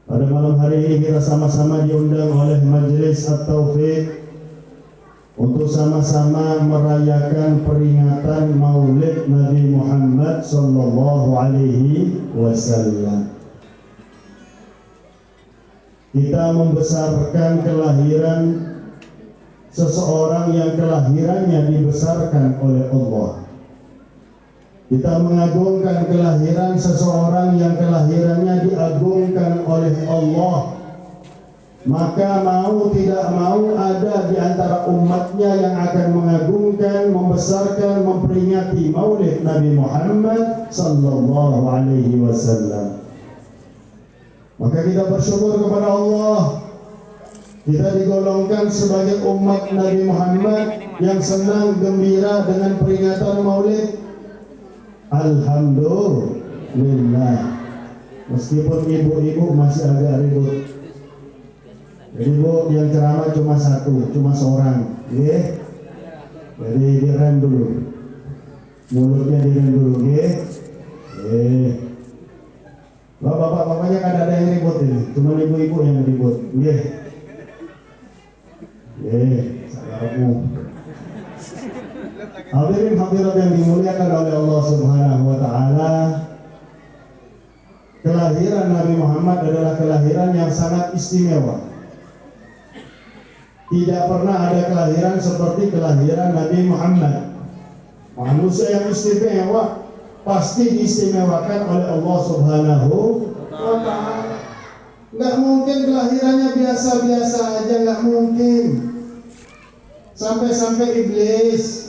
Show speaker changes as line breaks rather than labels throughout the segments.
Pada malam hari ini kita sama-sama diundang oleh Majelis At-Taufiq untuk sama-sama merayakan peringatan Maulid Nabi Muhammad sallallahu alaihi wasallam. Kita membesarkan kelahiran seseorang yang kelahirannya dibesarkan oleh Allah. Kita mengagungkan kelahiran seseorang yang kelahirannya diagungkan oleh Allah. Maka mau tidak mau ada di antara umatnya yang akan mengagungkan, membesarkan, memperingati Maulid Nabi Muhammad sallallahu alaihi wasallam. Maka kita bersyukur kepada Allah. Kita digolongkan sebagai umat Nabi Muhammad yang senang gembira dengan peringatan Maulid. Alhamdulillah. Meskipun ibu-ibu masih agak ribut. Jadi bu, yang ceramah cuma seorang, ya. Jadi direm dulu, mulutnya direm dulu, ya. Bapak-bapaknya kan ada yang ribut ini, cuma ibu-ibu yang ribut, ya. Saudaraku. Hadirin hadirat yang dimuliakan oleh Allah Subhanahu wa taala. Kelahiran Nabi Muhammad adalah kelahiran yang sangat istimewa. Tidak pernah ada kelahiran seperti kelahiran Nabi Muhammad. Manusia yang istimewa pasti diistimewakan oleh Allah Subhanahu wa taala. Nggak mungkin kelahirannya biasa-biasa aja, nggak mungkin. Sampai-sampai iblis.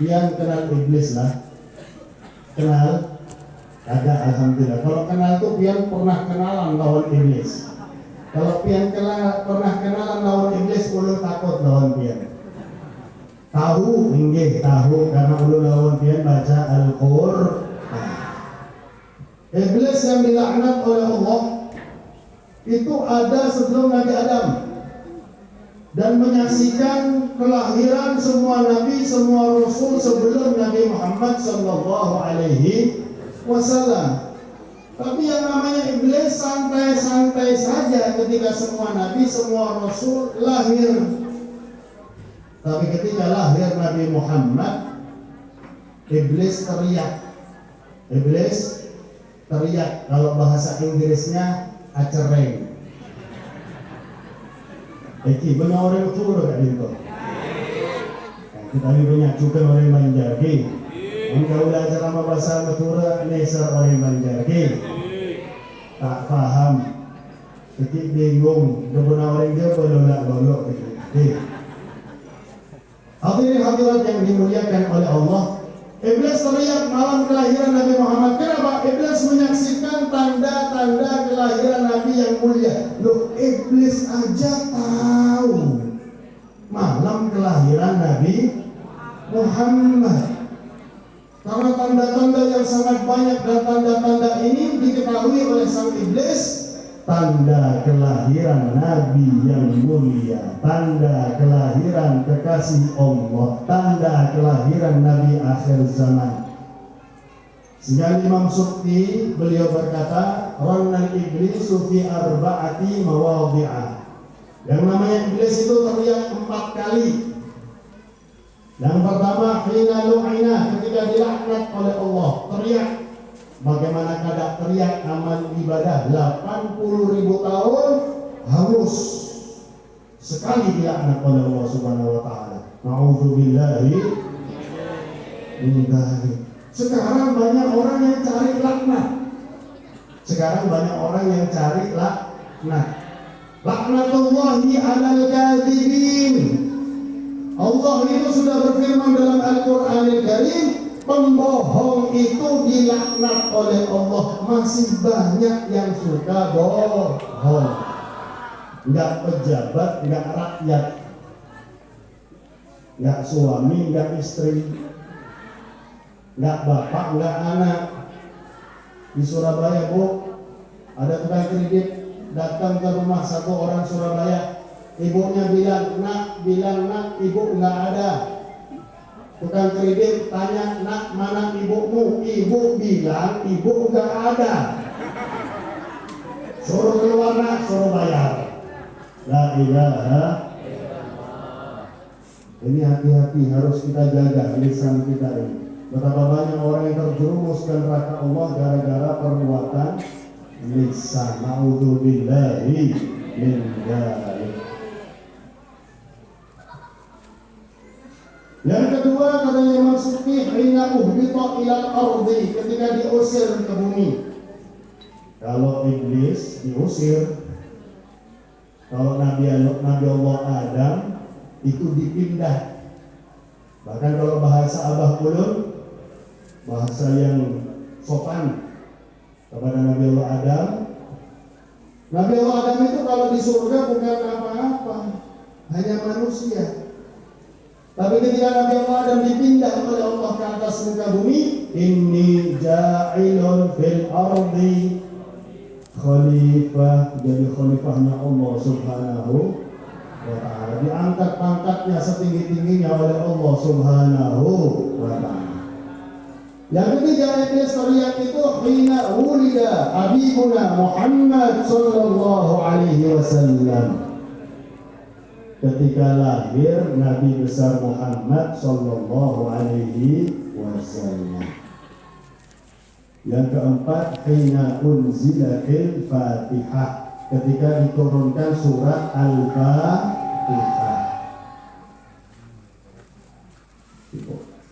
Pian kenal iblis lah. Kenal? Agak, alhamdulillah. Kalau kenal tuh Pian pernah kenalan lawan iblis. Kalau Pian pernah kenalan lawan iblis, ulun takut lawan Pian. Tahu, inggih tahu karena ulun lawan Pian baca Al-Qur'an. Iblis yang dilaknat oleh Allah itu ada sebelum Nabi Adam. Dan menyaksikan kelahiran semua nabi, semua rasul sebelum Nabi Muhammad sallallahu alaihi wasallam. Tapi yang namanya iblis santai-santai saja ketika semua nabi, semua rasul lahir. Tapi ketika lahir Nabi Muhammad, iblis teriak. Iblis teriak, kalau bahasa Inggrisnya acereng. Eki banyak orang turun kat itu. Kita ni banyak juga orang Banjargi. Engkau dah ceramah bahasa Madura, Nesar orang Banjargi. Tak faham. Eki bingung. Dua orang dia bolak-bolak. Hadirin hadirat yang dimuliakan oleh Allah. Iblis teriak malam kelahiran Nabi Muhammad. Kenapa? Iblis menyaksikan tanda-tanda kelahiran Nabi yang mulia. Loh, iblis aja tahu malam kelahiran Nabi Muhammad. Karena tanda-tanda yang sangat banyak dan tanda-tanda ini diketahui oleh sang iblis. Tanda kelahiran Nabi yang mulia, tanda kelahiran kekasih Allah, tanda kelahiran Nabi akhir zaman. Sehingga Imam Sukti beliau berkata, "Ranna iblisu fi arba'ati mawadhi'a." Yang namanya iblis itu teriak 4 kali. Yang pertama, hina lu'ina, ketika dilaknat oleh Allah, teriak. Bagaimana kadang teriak amal ibadah 80.000 tahun hangus sekali dilaknat oleh Allah Subhanahu wa taala. Na'udzubillahi min dzalik. Sekarang banyak orang yang cari laknat. Laknatullahi 'alal kadzibin. Allah itu sudah berfirman dalam Al-Qur'anil Karim, pembohong itu dilaknat oleh Allah. Masih banyak yang suka bohong. Enggak pejabat, enggak rakyat, enggak suami, enggak istri, enggak bapak, enggak anak. Di Surabaya, Bu, ada tukang kredit datang ke rumah satu orang Surabaya. Ibunya bilang, nak, ibu enggak ada. Tukang kredit tanya, nak, mana ibumu? Ibu bilang ibu enggak ada. Suruh keluar nak, suruh bayar. La ilaha. Ini hati-hati, harus kita jaga lisan kita ini. Betapa banyak orang yang terjerumus ke neraka Allah gara-gara perbuatan lisan. Na'udzubillahi min dzalik. Yang kedua katanya Imam Sufyan, hina uhbita ilal ardi, ketika diusir ke bumi. Kalau iblis diusir, kalau Nabi Allah Adam itu dipindah. Bahkan kalau bahasa Abah Ulun, bahasa yang sopan kepada Nabi Allah Adam, Nabi Allah Adam itu kalau di surga bukan apa-apa, hanya manusia. Tapi ketika Nabi Allah Adam dipindah oleh Allah ke atas muka bumi, inni ja'ilun fil ardi khalifah, jadi khalifahnya Allah Subhanahu wa ta'ala, diangkat pangkatnya setinggi-tingginya oleh Allah Subhanahu wa ta'ala. Yang ketiga iblis teriak itu hina wulida habibuna Muhammad sallallahu alaihi wasallam, ketika lahir Nabi besar Muhammad sallallahu alaihi wasallam. Yang keempat hina unzilatil Fatihah, ketika diturunkan surat Al-Fatihah.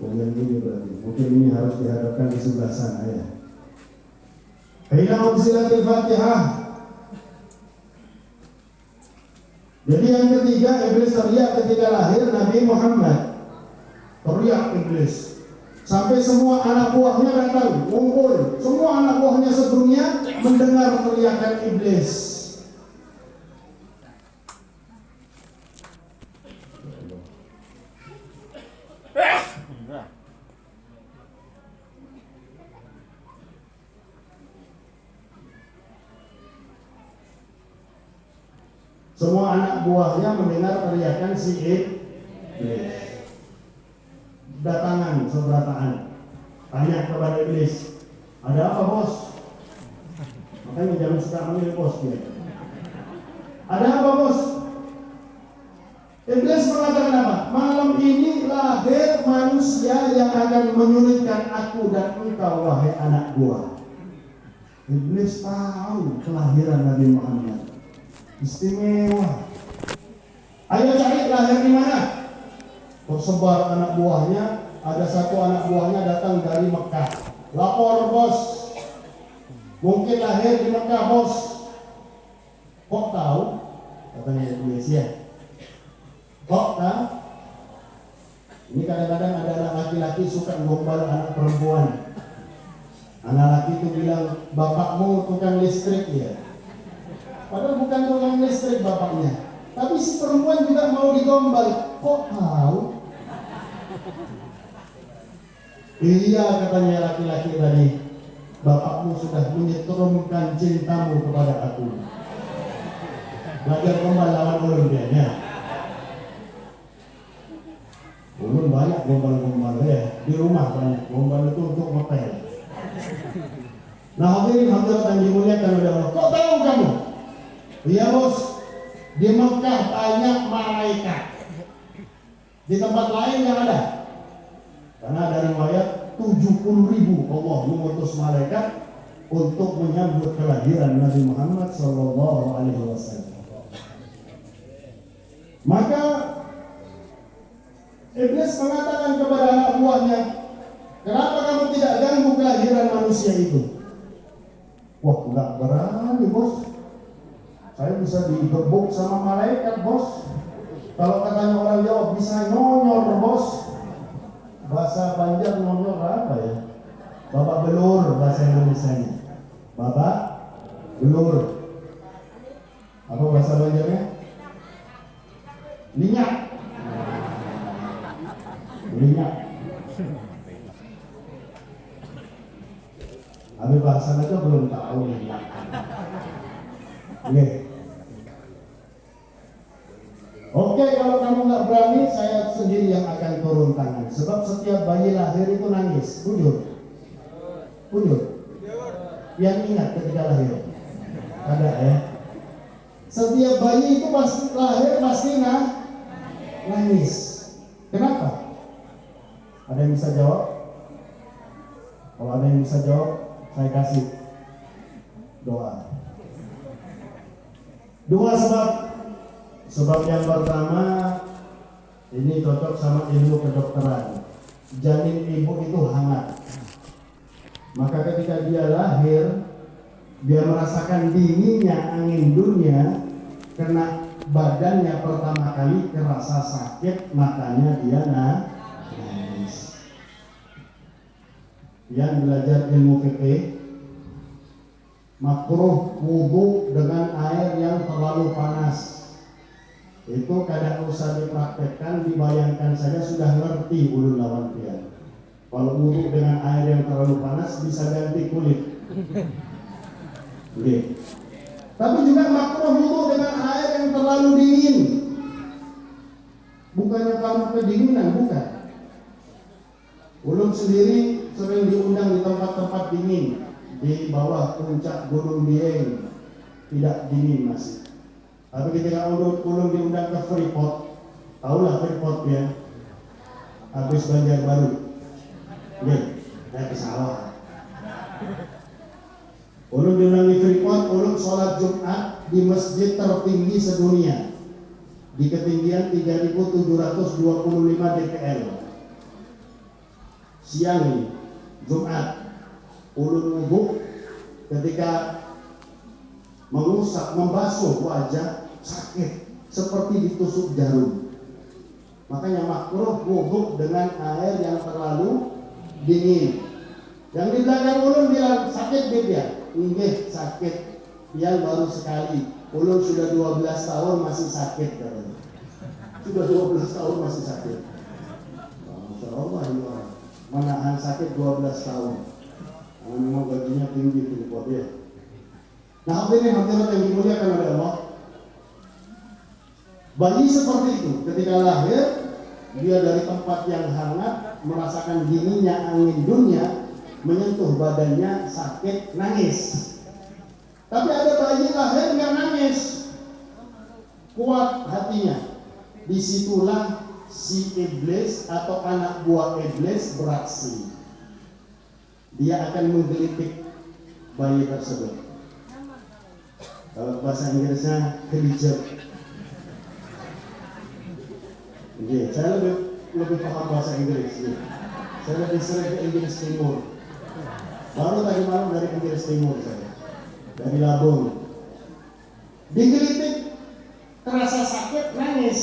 Kemudian ini berarti mungkin ini harus dihadapkan di sebelah sana ya. Hina unzilatil Fatihah. Jadi yang ketiga iblis teriak ketika lahir Nabi Muhammad. Teriak iblis sampai semua anak buahnya datang ngumpul. Semua anak buahnya sedunia mendengar teriakan iblis. Semua anak buahnya mendengar teriakan si iblis. Datangan seberataan, tanya kepada iblis, ada apa bos? Makanya jangan suka manggil bos dia. Ada apa bos? Iblis mengatakan apa? Malam ini lahir manusia yang akan menyulitkan aku dan engkau wahai anak buah. Iblis tahu kelahiran Nabi Muhammad istimewa. Ayo cari lahir di mana? Tersebar anak buahnya, ada satu anak buahnya datang dari Mekah. Lapor bos, mungkin lahir di Mekah bos. Kok tahu? Katanya iblis ya. Kok tahu? Ini kadang-kadang ada anak laki-laki suka gombal anak perempuan. Anak laki itu bilang, bapakmu tukang listrik ya. Padahal bukan tukang listrik bapaknya. Tapi si perempuan juga mau digombal. Kok tahu? Iya katanya laki-laki tadi, bapakmu sudah menyetrumkan cintamu kepada aku. Belajar gombal lawan ulun dia. Ulun banyak gombal-gombal ya. Di rumah banyak gombal itu untuk ngepel. Nah hadirin hadirat yang dimuliakan oleh Allah. Kok tahu kamu? Iya bos, di Mekah banyak malaikat. Di tempat lain yang ada. Karena ada riwayat 70.000 Allah mengutus malaikat untuk menyambut kelahiran Nabi Muhammad sallallahu alaihi wasallam. Maka iblis mengatakan kepada anak buahnya, kenapa kamu tidak ganggu kelahiran manusia itu? Wah, enggak berani bos. Saya bisa digebuk sama malaikat bos. Kalau katanya orang Jawa bisa nyonyor bos. Bahasa Banjar nyonyor apa ya? Babak belur bahasa Indonesianya. Babak belur. Apa bahasa Banjarnya? Linyak. Linyak. Tapi bahasa aja belum tahu linyak. Oke. Oke, kalau kamu nggak berani, saya sendiri yang akan turun tangan. Sebab setiap bayi lahir itu nangis, bujur. Yang ingat ketika lahir. Ada ya. Setiap bayi itu pasti lahir pasti nangis. Kenapa? Ada yang bisa jawab? Kalau ada yang bisa jawab, saya kasih doa. Dua sebab. Sebab yang pertama, ini cocok sama ilmu kedokteran. Janin ibu itu hangat. Maka ketika dia lahir, dia merasakan dinginnya angin dunia, kena badannya pertama kali kerasa sakit, makanya dia nangis. Yang belajar ilmu fikih, makruh wudu dengan air yang terlalu panas. Itu kadang usah dipraktekkan, dibayangkan saja sudah ngerti ulun lawan dia. Kalau wudu dengan air yang terlalu panas bisa ganti kulit. Oke. Tapi juga makruh wudu dengan air yang terlalu dingin. Bukannya kamu kedinginan, bukan. Ulun sendiri sering diundang di tempat-tempat dingin, di bawah puncak Gunung Dieng, tidak dingin masih. Tapi ketika ulun diundang ke Freeport, tahulah Freeport ya, habis Banjarbaru, ke sawah. Ulun diundang di Freeport, ulun sholat Jumat di masjid tertinggi sedunia, di ketinggian 3.725 dpl. Siang ini, Jumat, ulun wudhu, ketika mengusap, membasuh wajah, sakit seperti ditusuk jarum. Makanya makruh wudhu dengan air yang terlalu dingin. Yang di belakang ulun bilang sakit dia, enggak sakit, dia baru sekali. Ulun sudah 12 tahun masih sakit katanya. Sudah 12 tahun masih sakit. Masya Allah ini orang menahan sakit 12 tahun. Karena memang gajinya tinggi tuh dia. Nah, hadirin yang dimuliakan oleh Allah, bayi seperti itu ketika lahir, dia dari tempat yang hangat merasakan dinginnya angin dunia, menyentuh badannya, sakit, nangis. Tapi ada bayi lahir nggak nangis, kuat hatinya. Disitulah si iblis atau anak buah iblis beraksi. Dia akan menggelitik bayi tersebut. Kalau bahasa Inggrisnya kelijab. Saya lebih paham bahasa Inggris. Saya lebih sering ke Inggris Timur. Baru tadi malam dari Inggris Timur saya, dari Labung. Digelitik, terasa sakit, nangis.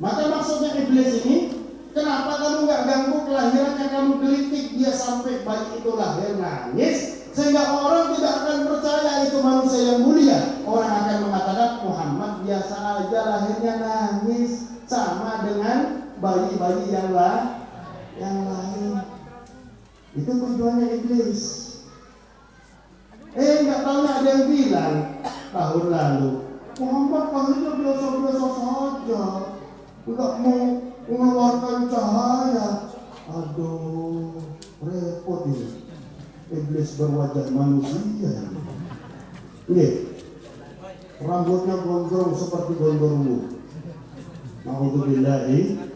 Maka maksudnya iblis ini, kenapa kamu nggak ganggu kelahirannya, kamu gelitik dia sampai bayi itu lahir nangis, sehingga orang tidak akan percaya itu manusia yang mulia. Orang akan mengatakan Muhammad biasa aja lahirnya nangis, sama dengan bayi-bayi yang lain. Itu tujuannya iblis. Nggak tahu ada yang bilang tahun lalu Muhammad lahirnya biasa-biasa saja, nggak mau mengeluarkan cahaya. Aduh, repot ini. Iblis berwajah manusia. Ini rambutnya gondrong seperti gondrongmu. Na'udzubillahi.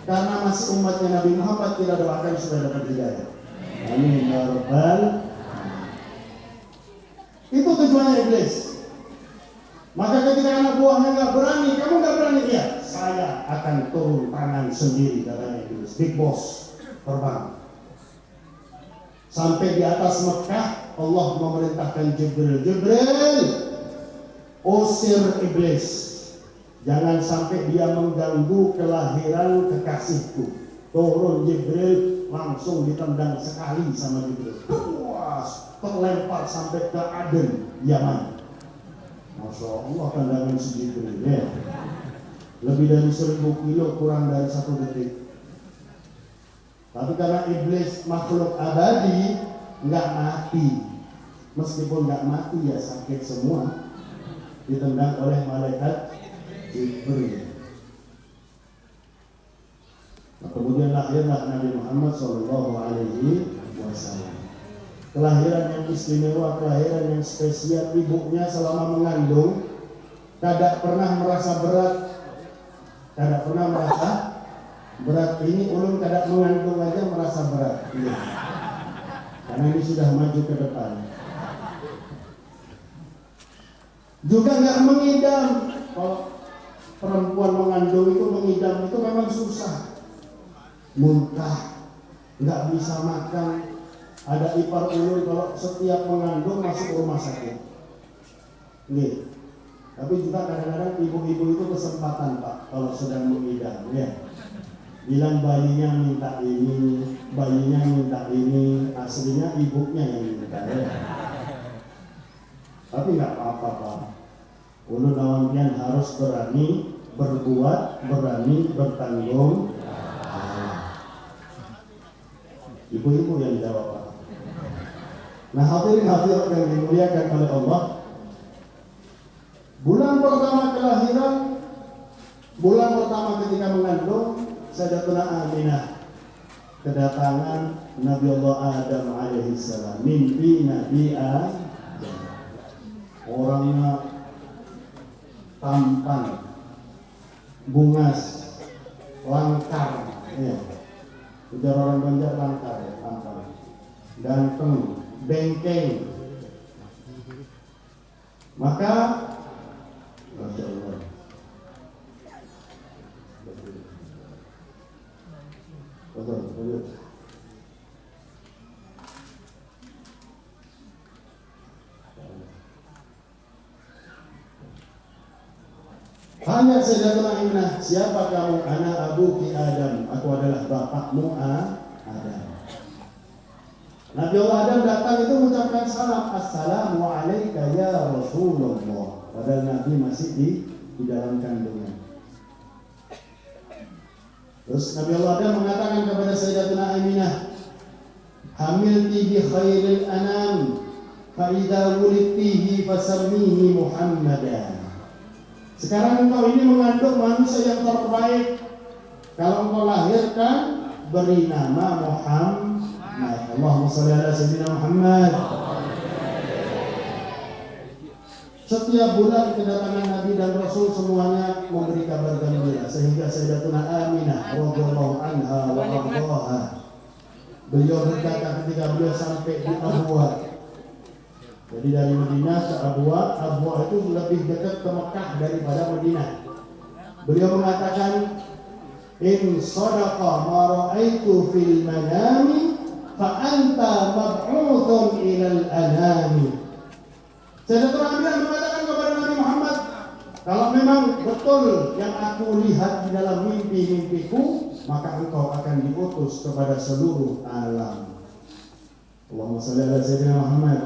Karena masih umatnya Nabi Muhammad, kita doakan supaya dapat hidayah. Amin ya rabbal. Itu tujuannya iblis. Maka ketika anak buahnya nggak berani, kamu nggak berani, ya saya akan turun tangan sendiri, katanya iblis. Big boss terbang. Sampai di atas Mekah, Allah memerintahkan Jibril, usir iblis. Jangan sampai dia mengganggu kelahiran kekasihku. Turun Jibril, langsung ditendang sekali sama Jibril. Puas, terlempar sampai ke Aden, Yaman. Masya Allah tendangan si Jibril ya. Lebih dari 1000 kilo, kurang dari 1 detik. Tapi karena iblis makhluk abadi, nggak mati. Meskipun nggak mati ya sakit semua. Ditendang oleh malaikat Jibril. Nah, kemudian lahirlah Nabi Muhammad SAW. kelahiran yang istimewa, kelahiran yang spesial. Ibunya selama mengandung tidak pernah merasa berat, tidak pernah merasa berat. Ini ulun tidak mengandung aja merasa berat, ya. Karena ini sudah maju ke depan. Juga nggak mengidam. Kalau perempuan mengandung itu mengidam itu memang susah. Muntah, nggak bisa makan. Ada ipar ulun kalau setiap mengandung masuk rumah sakit. Nih. Tapi juga kadang-kadang ibu-ibu itu kesempatan Pak kalau sedang mengidam, ya. Bilang bayinya minta ini, bayinya minta ini, aslinya ibunya yang minta, ya. Tapi nggak apa-apa Pak. Ulun awantian harus berani berbuat, berani bertanggung. Ibu-ibu yang jawab Pak. Nah, hadirin hadirat yang dimuliakan oleh Allah, bulan pertama kelahiran, bulan pertama ketika mengandung, Sayyidatuna Aminah kedatangan Nabi Allah Adam alaihissalam. Mimpi Nabi Adam, orangnya tampan, bungas, langkar, ya. Ujar orang Banjar langkar, ya, tampan, ganteng, bengkeng. Maka Masya Allah, betul. Hanya Sayyidatuna Aminah, siapa kamu? Ana abuki Adam, aku adalah bapakmu Adam. Nabi Allah Adam datang itu mengucapkan salam, assalamu alayka ya Rasulullah. Padahal Nabi masih di dalam kandungan. Terus Nabi Allah Adam mengatakan kepada Sayyidatuna Aminah, hamilti bi khairil anam, fa idza wulidtihi fasammihi Muhammadan. Sekarang engkau ini mengandung manusia yang terbaik. Kalau engkau lahirkan, beri nama Muhammad. Allahumma shalli ala sayyidina Muhammad. Setiap bulan kedatangan Nabi dan Rasul semuanya memberi kabar gembira, sehingga Sayyidatuna Aminah radhiyallahu anha wa ardhaha, beliau berkata ketika beliau sampai di Abwa. Jadi dari Madinah ke Abwa, Abwa itu lebih dekat ke Mekah daripada Madinah. Beliau mengatakan, in sadaqa ma ra'aitu fil manami fa anta mab'utsun ilal anami. Sayyidatuna Aminah mengatakan kepada Nabi Muhammad, kalau memang betul yang aku lihat di dalam mimpi-mimpiku, maka engkau akan diutus kepada seluruh alam. Allahumma shalli ala sayyidina Muhammad.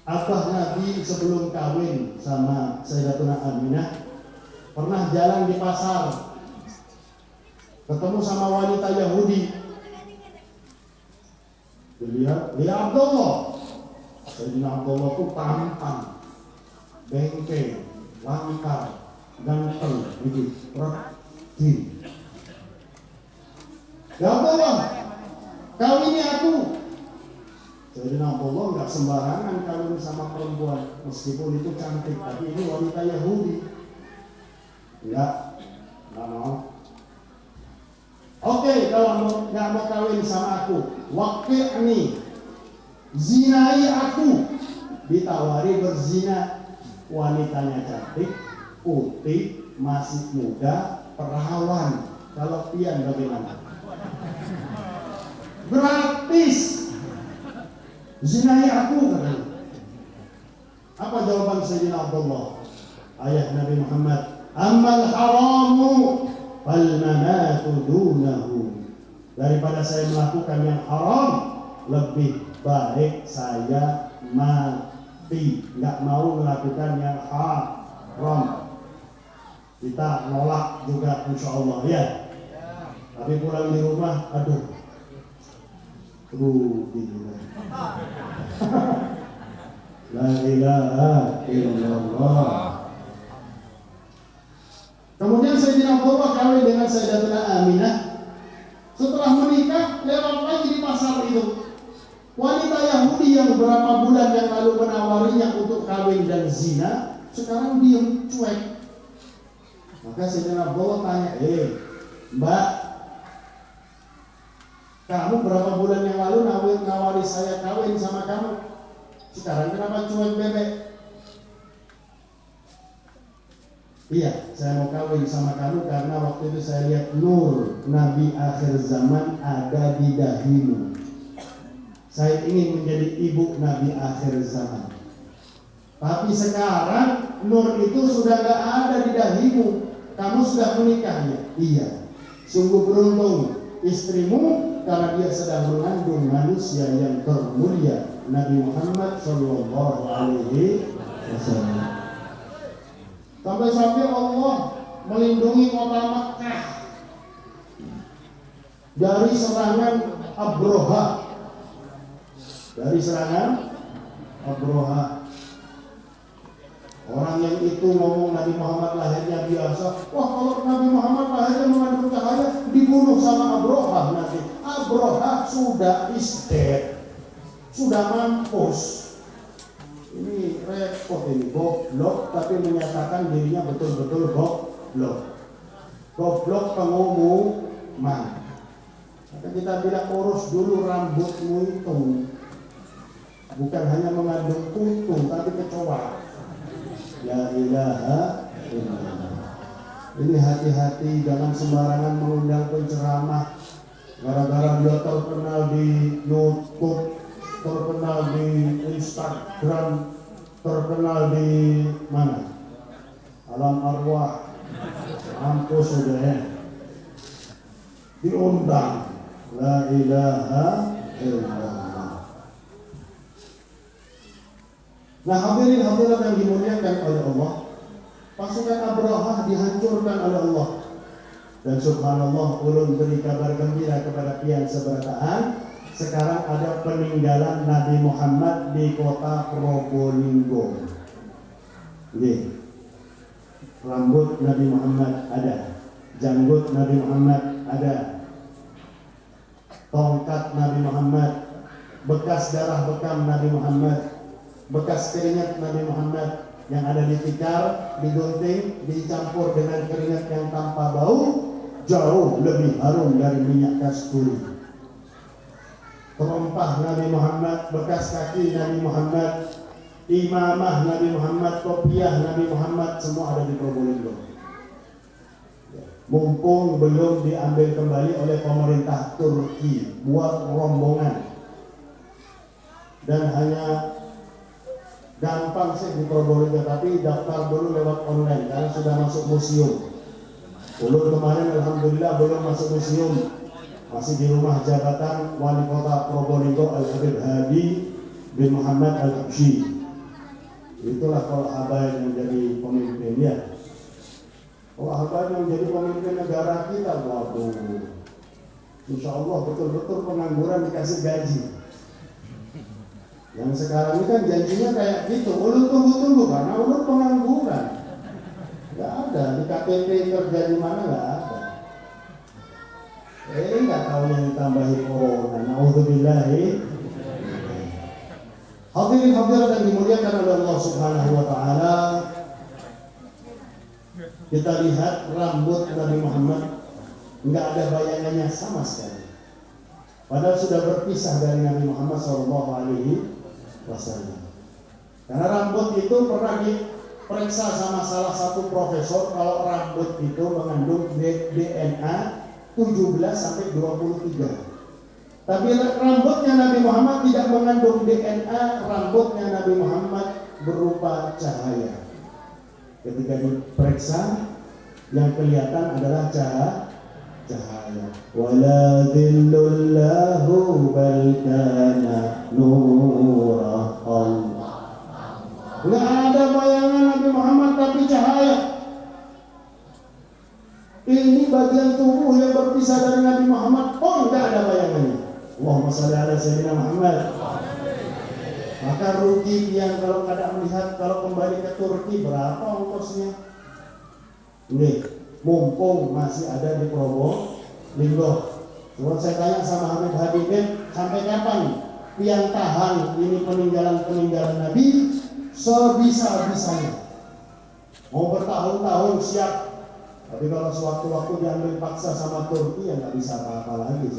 Abah Nabi sebelum kawin sama Sayyidatuna Aminah pernah jalan di pasar, ketemu sama wanita Yahudi. Dilihat, dia Abdullah. Sayyidina Abdullah itu tampan, bengkeng, langkar, ganteng, gitu, rapi. Ya Abdullah, kawini aku. Sayyidina Abdullah nggak sembarangan kawin sama perempuan, meskipun itu cantik, tapi ini wanita Yahudi. Nggak mau. Oke, kalau nggak mau kawin sama aku, waqi'ni, zinai aku. Ditawari berzina, wanitanya cantik, putih, masih muda, perawan. Kalau pian bagaimana? Gratis. Zinai aku, katanya. Apa jawaban Sayyidina Abdullah? Ayah Nabi Muhammad, ammal haramu fal mamatu dunahu. Daripada saya melakukan yang haram, lebih baik saya mati. Nggak mau melakukan yang haram. Kita nolak juga insya Allah, ya. Tapi pulang di rumah, aduh, rugi juga. La ilaha illallah. Kemudian Sayyidina Abdullah kawin dengan Sayyidatuna Aminah. Setelah menikah, lewat lagi di pasar besar itu. Wanita Yahudi yang beberapa bulan yang lalu menawarinya untuk kawin dan zina, sekarang diam, cuek. Maka Sayyidina Abdullah tanya, Mbak, kamu berapa bulan yang lalu nawari saya kawin sama kamu, sekarang kenapa cuek bebek? Iya, saya mau kawin sama kamu karena waktu itu saya lihat nur Nabi akhir zaman ada di dahimu. Saya ingin menjadi ibu Nabi akhir zaman. Tapi sekarang nur itu sudah gak ada di dahimu. Kamu sudah menikahnya. Iya, sungguh beruntung istrimu karena dia sedang mengandung manusia yang termulia, Nabi Muhammad Shallallahu Alaihi Wasallam. Sampai-sampai Allah melindungi kota Makkah dari serangan Abroha. Orang yang itu ngomong Nabi Muhammad lahirnya biasa. Wah, kalau Nabi Muhammad lahirnya mengandung cahaya, dibunuh sama Abroha nanti. Abroha sudah isdet, sudah mampus. Ini repot, ini goblok, tapi menyatakan dirinya betul-betul goblok. Goblok pengumuman. Maka kita bilang urus dulu rambutmu itu. Bukan hanya mengandung kutu, tapi kecoa. La ilaha illallah. Ini hati-hati, jangan sembarangan mengundang penceramah. Gara-gara dia terkenal di YouTube, terkenal di Instagram, terkenal di mana? Alam arwah, mampus sudah ya. Diundang, la ilaha illallah. Nah, hadirin hadirat yang dimuliakan oleh Allah, pasukan Abraha dihancurkan oleh Allah. Dan subhanallah, ulun beri kabar gembira kepada pian seberataan. Sekarang ada peninggalan Nabi Muhammad di kota Probolinggo. Ini rambut Nabi Muhammad ada, janggut Nabi Muhammad ada, tongkat Nabi Muhammad, bekas darah bekam Nabi Muhammad, bekas keringat Nabi Muhammad yang ada di tikar, digunting, dicampur dengan keringat yang tanpa bau, jauh lebih harum dari minyak kasturi. Terompah Nabi Muhammad, bekas kaki Nabi Muhammad, imamah Nabi Muhammad, kopiah Nabi Muhammad, semua ada di Probolinggo. Mumpung belum diambil kembali oleh pemerintah Turki, buat rombongan. Dan hanya gampang sih di Probolinggo, tapi daftar dulu lewat online karena sudah masuk museum. Ulun kemarin alhamdulillah belum masuk museum. Masih di rumah jabatan Wali Kota Probolinggo Al-Habib Hadi bin Muhammad Al-Habsyi. Itulah kalau Habaib yang jadi pemimpin ya. Kalau Habaib yang jadi pemimpin negara kita, waduh, insya Allah betul-betul pengangguran dikasih gaji. Yang sekarang ini kan janjinya kayak gitu, ulun tunggu-tunggu karena ulun pengangguran. Gak ada, di KTP kerja di mana gak ada. Nggak tahu yang ditambahi corona. Nauzubillahi. Hadirin hadirat yang dimuliakan oleh Allah Subhanahu wa taala. Kita lihat rambut Nabi Muhammad nggak ada bayangannya sama sekali. Padahal sudah berpisah dari Nabi Muhammad sallallahu alaihi wasallam. Karena rambut itu pernah diperiksa sama salah satu profesor kalau rambut itu mengandung DNA 17 sampai 23. Tapi rambutnya Nabi Muhammad tidak mengandung DNA, rambutnya Nabi Muhammad berupa cahaya. Ketika diperiksa, yang kelihatan adalah cahaya. Wala dhillullahu bal kana nura Allah. Nggak ada bayangan Nabi Muhammad tapi cahaya. Ini bagian tubuh yang berpisah dari Nabi Muhammad. Oh, tidak ada bayangannya. Allahumma shalli ala Sayyidina Muhammad. Maka rugi yang kalau tidak melihat, kalau kembali ke Turki berapa ongkosnya? Ini mumpung masih ada di Probolinggo. Kalau saya tanya sama Habib Habibin, sampai kapan pian tahan ini peninggalan Nabi sebisa-bisanya. Mau bertahun-tahun siap, tapi kalau sewaktu-waktu diambil paksa sama Turki ya nggak bisa apa-apa lagi,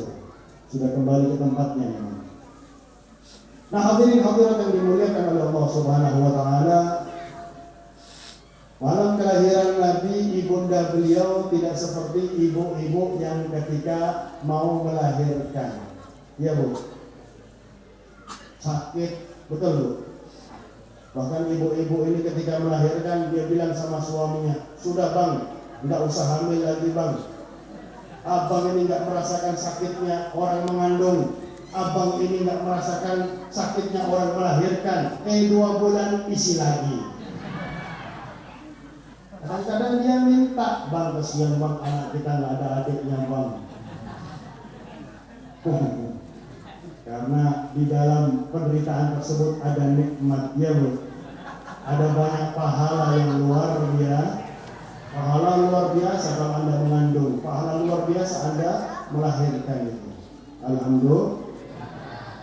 sudah kembali ke tempatnya memang. Nah, hadirin hadirat yang dimuliakan oleh Allah Subhanahu wa taala, malam kelahiran Nabi, ibunda beliau tidak seperti ibu-ibu yang ketika mau melahirkan. Iya, Bu. Sakit, betul, Bu. Bahkan ibu-ibu ini ketika melahirkan dia bilang sama suaminya, "Sudah, Bang, enggak usah hamil lagi, Bang. Abang ini enggak merasakan sakitnya orang mengandung. Abang ini enggak merasakan sakitnya orang melahirkan. 2 bulan isi lagi." Kadang-kadang dia minta, "Bang, kesian Bang, anak kita nggak ada adiknya, Bang." Karena di dalam penderitaan tersebut ada nikmat, ya, Bu. Ada banyak pahala yang luar biasa. Pahala luar biasa kalau Anda mengandung, pahala luar biasa Anda melahirkan itu. Alhamdulillah.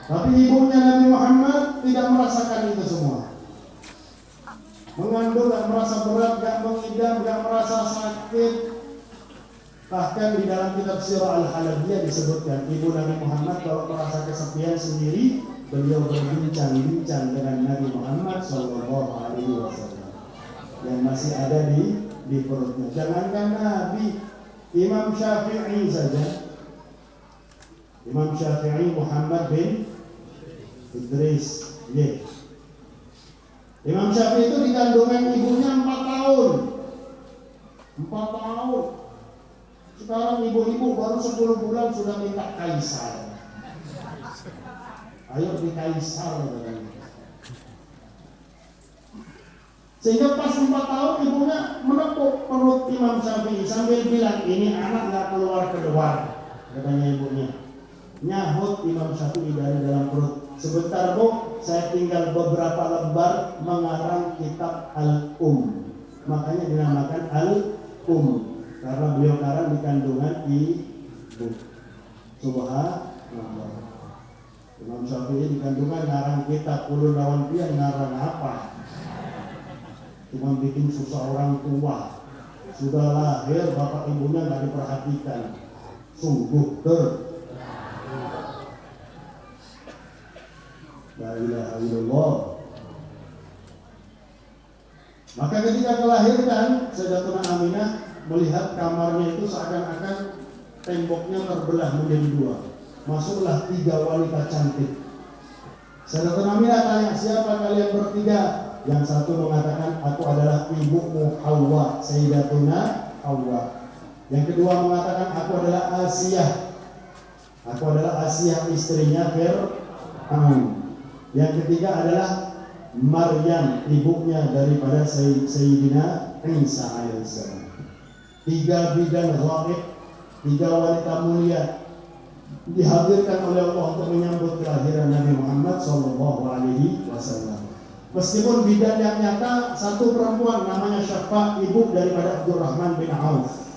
Tapi ibunya Nabi Muhammad tidak merasakan itu semua. Mengandung gak merasa berat, gak mengidam, gak merasa sakit. Bahkan di dalam kitab Sirah Al-Halabiyah disebutkan, ibu Nabi Muhammad kalau merasa kesepian sendiri, beliau berbincang-bincang dengan Nabi Muhammad SAW yang masih ada di perutnya. Jangankan Nabi, Imam Syafi'i saja. Imam Syafi'i Muhammad bin Idris. Imam Syafi'i itu dikandungan ibunya 4 tahun. 4 tahun. Sekarang ibu-ibu baru 10 bulan sudah minta kaisar. Ayo di kaisar. Sehingga pas 4 tahun ibunya menepuk perut Imam Syafi'i sambil bilang, "Ini anak gak keluar-keluar," katanya ibunya. Nyahut Imam Syafi'i dari dalam perut, "Sebentar, Bu, saya tinggal beberapa lembar mengarang kitab Al-Um." Makanya dinamakan Al-Um, karena beliau karang di kandungan ibu. Subhanallah. Imam Syafi'i di kandungan ngarang kitab Ulul Lawan Pian, ngarang apa? Cuma bikin susah orang tua. Sudah lahir bapak ibunya nggak diperhatikan. Sungguh La ilaha illallah. Maka ketika melahirkan, Sayyidatuna Aminah melihat kamarnya itu seakan-akan temboknya terbelah menjadi 2. Masuklah 3 wanita cantik. Sayyidatuna Aminah tanya, "Siapa kalian bertiga?" Yang satu mengatakan, "Aku adalah ibumu Hawa, Sayyidatuna Hawa." Yang kedua mengatakan, "Aku adalah Asiyah. Aku adalah Asiyah istrinya Fir'aun." Yang ketiga adalah Maryam, ibunya daripada Sayyidina Isa alaihissalam. 3 bidan ghaib, 3 wanita mulia dihadirkan oleh Allah untuk menyambut kelahiran Nabi Muhammad SAW. Meskipun bidan yang nyata satu perempuan namanya Syafa, ibu daripada Abdurrahman bin Auf.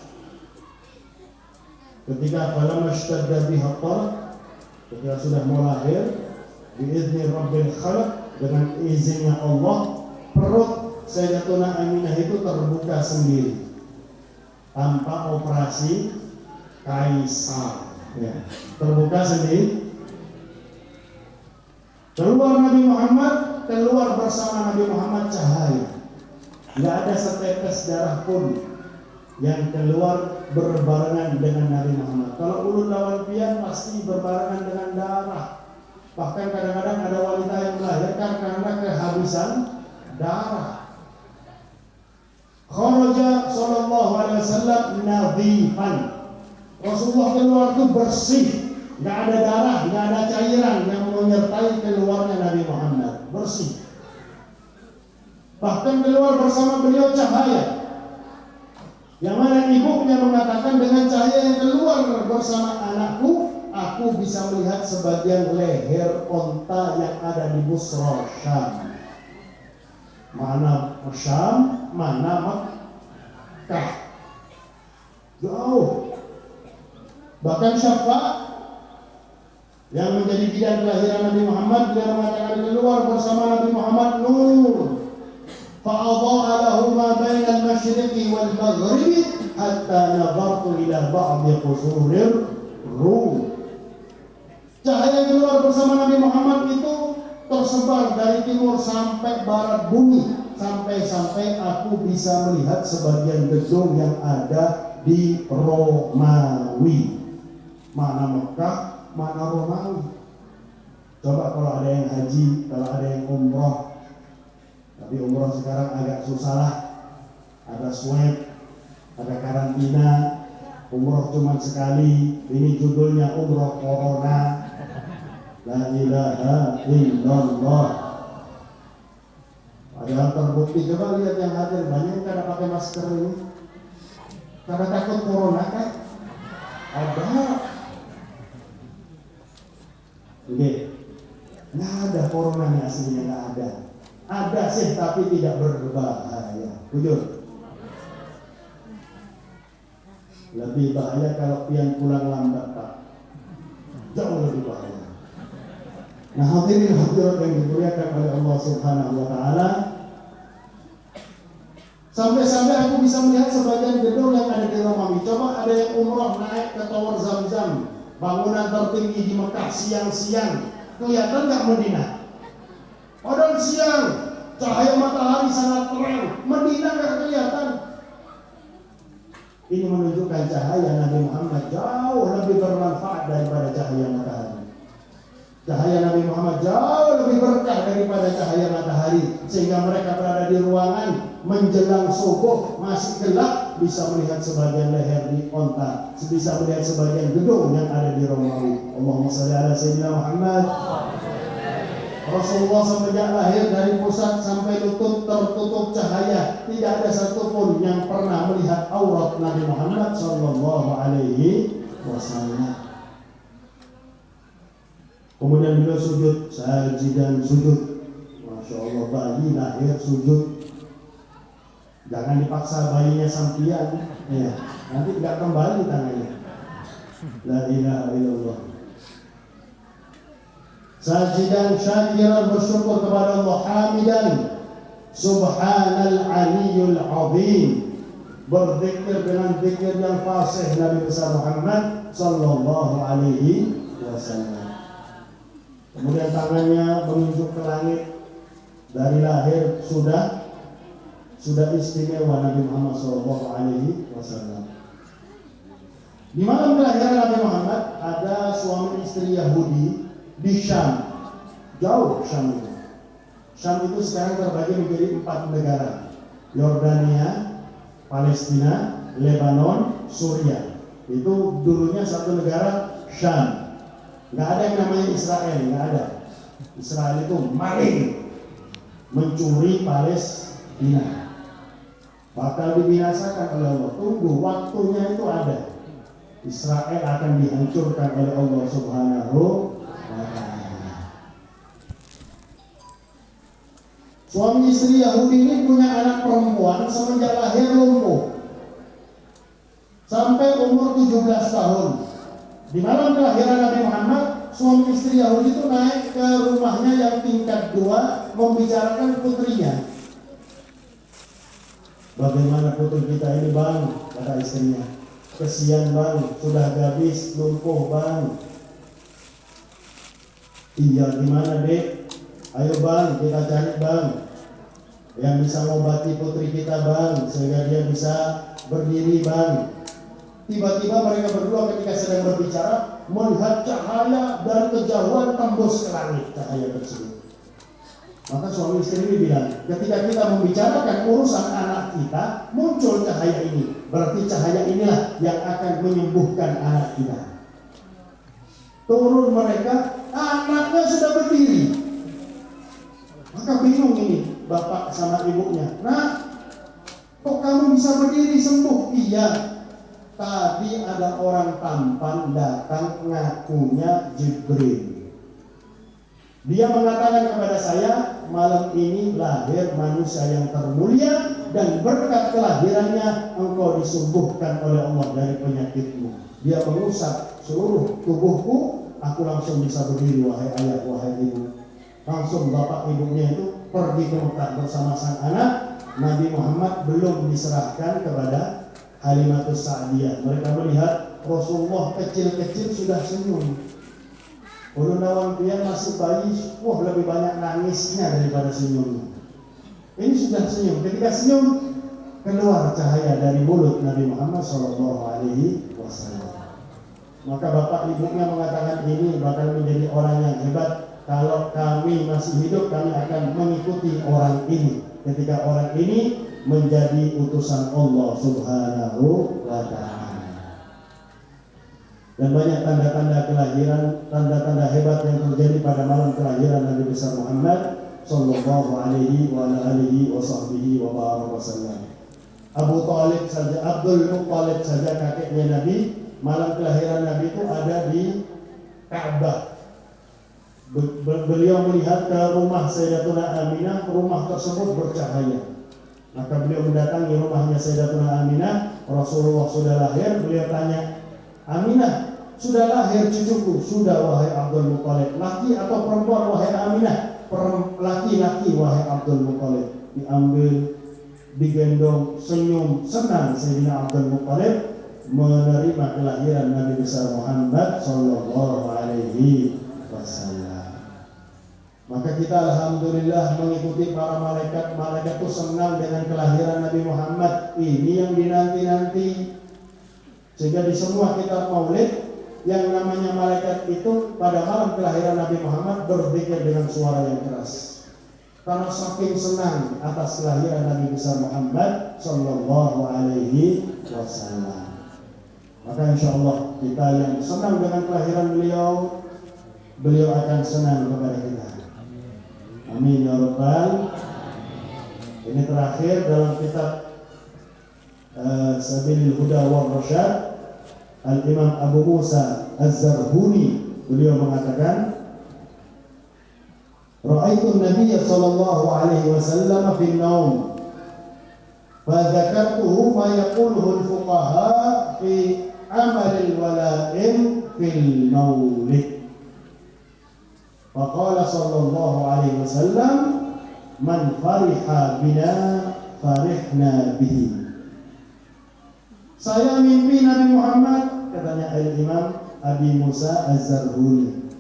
Ketika falamma ishtadda biha talaq, ketika sudah mau lahir, biizni Rabbil Khalq, dengan izinnya Allah, perut Sayyidatuna Aminah itu terbuka sendiri tanpa operasi kaisar, ya. Terbuka sendiri. Keluar Nabi Muhammad, keluar bersama Nabi Muhammad cahaya. Tidak ada setetes darah pun yang keluar berbarengan dengan Nabi Muhammad. Kalau ulul lawan pian pasti berbarengan dengan darah. Bahkan kadang-kadang ada wanita yang melahirkan karena kehabisan darah. Kharaja sallallahu alaihi wasallam nadhifan. Rasulullah keluar itu bersih, nggak ada darah, nggak ada cairan yang menyertai keluarnya Nabi Muhammad, bersih. Bahkan keluar bersama beliau cahaya. Yang mana ibunya mengatakan, "Dengan cahaya yang keluar bersama anakku, aku bisa melihat sebagian leher onta yang ada di Busra Syam." Mana Syam, mana Makkah, jauh. Bahkan Syafa yang menjadi bidan kelahiran Nabi Muhammad. Dia mengatakan keluar bersama Nabi Muhammad nur fa'adha'a lahu ma baina al-masyriqi wal maghribi hatta nazartu ila ba'di qusurir Rum. Cahaya yang keluar bersama Nabi Muhammad itu tersebar dari timur sampai barat bumi, sampai-sampai aku bisa melihat sebagian gedung yang ada di Romawi. Mana Mekah, mana Romawi. Coba kalau ada yang haji, kalau ada yang umroh. Tapi umroh sekarang agak susah lah. Ada swab, ada karantina. Umroh cuma sekali. Ini judulnya umroh corona. La ilaha illallah. Ada yang terbukti. Coba lihat yang hadir, banyak yang kada pakai masker ini. Karena takut corona kan? Ada. Oke. Nggak ada corona nih aslinya, nggak ada. Ada sih tapi tidak berbahaya. Jujur. Lebih bahaya kalau pian pulang lambat Pak. Jauh lebih bahaya. Nah hadirin hadirat yang dimuliakan oleh Allah Subhanahu wa Ta'ala, sampai-sampai aku bisa melihat sebagian gedung yang ada di Romawi. Coba ada yang umroh naik ke Tower Zamzam, bangunan tertinggi di Mekah, siang-siang, kelihatan nggak Medina? Padahal siang, cahaya matahari sangat terang, Medina nggak kelihatan. Ini menunjukkan cahaya Nabi Muhammad jauh lebih bermanfaat daripada cahaya matahari. Cahaya Nabi Muhammad jauh lebih berkah daripada cahaya matahari, sehingga mereka berada di ruangan menjelang subuh masih gelap bisa melihat sebagian leher di onta, bisa melihat sebagian gedung yang ada di Romawi. Allahumma shalli ala sayyidina Muhammad. Rasulullah semenjak lahir dari pusat sampai lutut tertutup cahaya, tidak ada satupun yang pernah melihat aurat Nabi Muhammad sallallahu alaihi wasallam. Kemudian beliau sujud, sajidan sujud. Masya Allah, bayi lahir sujud. Jangan dipaksa bayinya sampian, ya, nanti tidak kembali tangannya. La ilaha illallah. Sajidan syakiran bersyukur kepada Allah, hamidan subhanal aliyyul azim, berzikir dengan zikir yang fasih Nabi besar Muhammad sallallahu alaihi wasallam. Kemudian tangannya menunjuk ke langit. Dari lahir sudah istimewa Nabi Muhammad sallallahu alaihi wasallam. Di malam kelahiran Nabi Muhammad ada suami istri Yahudi di Syam, jauh Syam itu. Syam itu sekarang terbagi menjadi 4 negara: Yordania, Palestina, Lebanon, Suriah. Itu dulunya satu negara, Syam. Nggak ada yang namanya Israel, nggak ada. Israel itu maling, mencuri Palestina, bakal dibinasakan oleh Allah. Tunggu, waktunya itu ada. Israel akan dihancurkan oleh Allah Subhanahu wa Ta'ala. Suami istri Yahudi ini punya anak perempuan semenjak lahir lumpuh sampai umur 17 tahun. Di malam kelahiran Nabi Muhammad, suami istri Yahudi itu naik ke rumahnya yang tingkat 2 membicarakan putrinya. Bagaimana putri kita ini bang, kata istrinya. Kesian bang, sudah habis, lumpuh bang. Iya gimana dek? Ayo bang, kita cari bang yang bisa mengobati putri kita bang, sehingga dia bisa berdiri bang. Tiba-tiba mereka berdua ketika sedang berbicara melihat cahaya dari kejauhan tembus ke langit, cahaya tersebut. Maka suami istri ini bilang, ketika kita membicarakan urusan anak kita, muncul cahaya ini. Berarti cahaya inilah yang akan menyembuhkan anak kita. Turun mereka, anaknya sudah berdiri. Maka bingung ini bapak sama ibunya. Nah, kok kamu bisa berdiri sembuh? Iya. Tadi ada orang tampan datang, ngakunya Jibril. Dia mengatakan kepada saya, malam ini lahir manusia yang termulia dan berkat kelahirannya engkau disembuhkan oleh Allah dari penyakitmu. Dia mengusap seluruh tubuhku, aku langsung bisa berdiri, wahai ayah, wahai ibu. Langsung bapak ibunya itu pergi ke Mekah bersama sang anak. Nabi Muhammad belum diserahkan kepada Halimatus Sa'diyah. Mereka melihat Rasulullah kecil-kecil sudah senyum. Ulun awan pian masih bayi, wah lebih banyak nangisnya daripada senyumnya. Ini sudah senyum. Ketika senyum, keluar cahaya dari mulut Nabi Muhammad SAW. Maka bapak ibunya mengatakan ini bakal menjadi orang yang hebat. Kalau kami masih hidup, kami akan mengikuti orang ini. Ketika orang ini menjadi utusan Allah Subhanahu wa Ta'ala. Dan banyak tanda-tanda kelahiran, tanda-tanda hebat yang terjadi pada malam kelahiran Nabi besar Muhammad sallallahu alaihi wa alihi wa sahbihi wa baraka wasallam. Abu Talib saja, Abdul Muttalib saja kakeknya Nabi, malam kelahiran Nabi itu ada di Ka'bah. Beliau melihat ke rumah Sayyidatuna Aminah, rumah tersebut bercahaya. Maka beliau mendatangi rumahnya Sayyidatuna Aminah, Rasulullah sudah lahir. Beliau tanya, Aminah, sudah lahir cucuku? Sudah wahai Abdul Muttalib. Laki atau perempuan wahai Aminah? Laki-laki wahai Abdul Muttalib. Diambil, digendong, senyum, senang Sayyidina Abdul Muttalib menerima kelahiran Nabi besar Muhammad sallallahu alaihi wasallam. Maka kita alhamdulillah mengikuti para malaikat. Malaikat itu senang dengan kelahiran Nabi Muhammad. Ini yang dinanti-nanti. Sehingga di semua kitab maulid, yang namanya malaikat itu pada malam kelahiran Nabi Muhammad berzikir dengan suara yang keras. Karena saking senang atas kelahiran Nabi besar Muhammad sallallahu alaihi wasallam. Maka insyaallah kita yang senang dengan kelahiran beliau, beliau akan senang kepada kita. Amin ya rabbal. Ini terakhir dalam kitab Sabilil Huda wal Rasyad, Al-Imam Abu Musa Az-Zarhuni beliau mengatakan, Ra'aitu Nabiya sallallahu alaihi wasallam fi an-naum fa dzakartuhu ma yaquluhu al-fuqaha fi amal al-wala'im fil maulid. Faqala sallallahu alaihi wasallam, man fariha bina farihna bihi. Saya mimpi Nabi Muhammad, katanya Al-Imam Abi Musa Az-Zarhuni.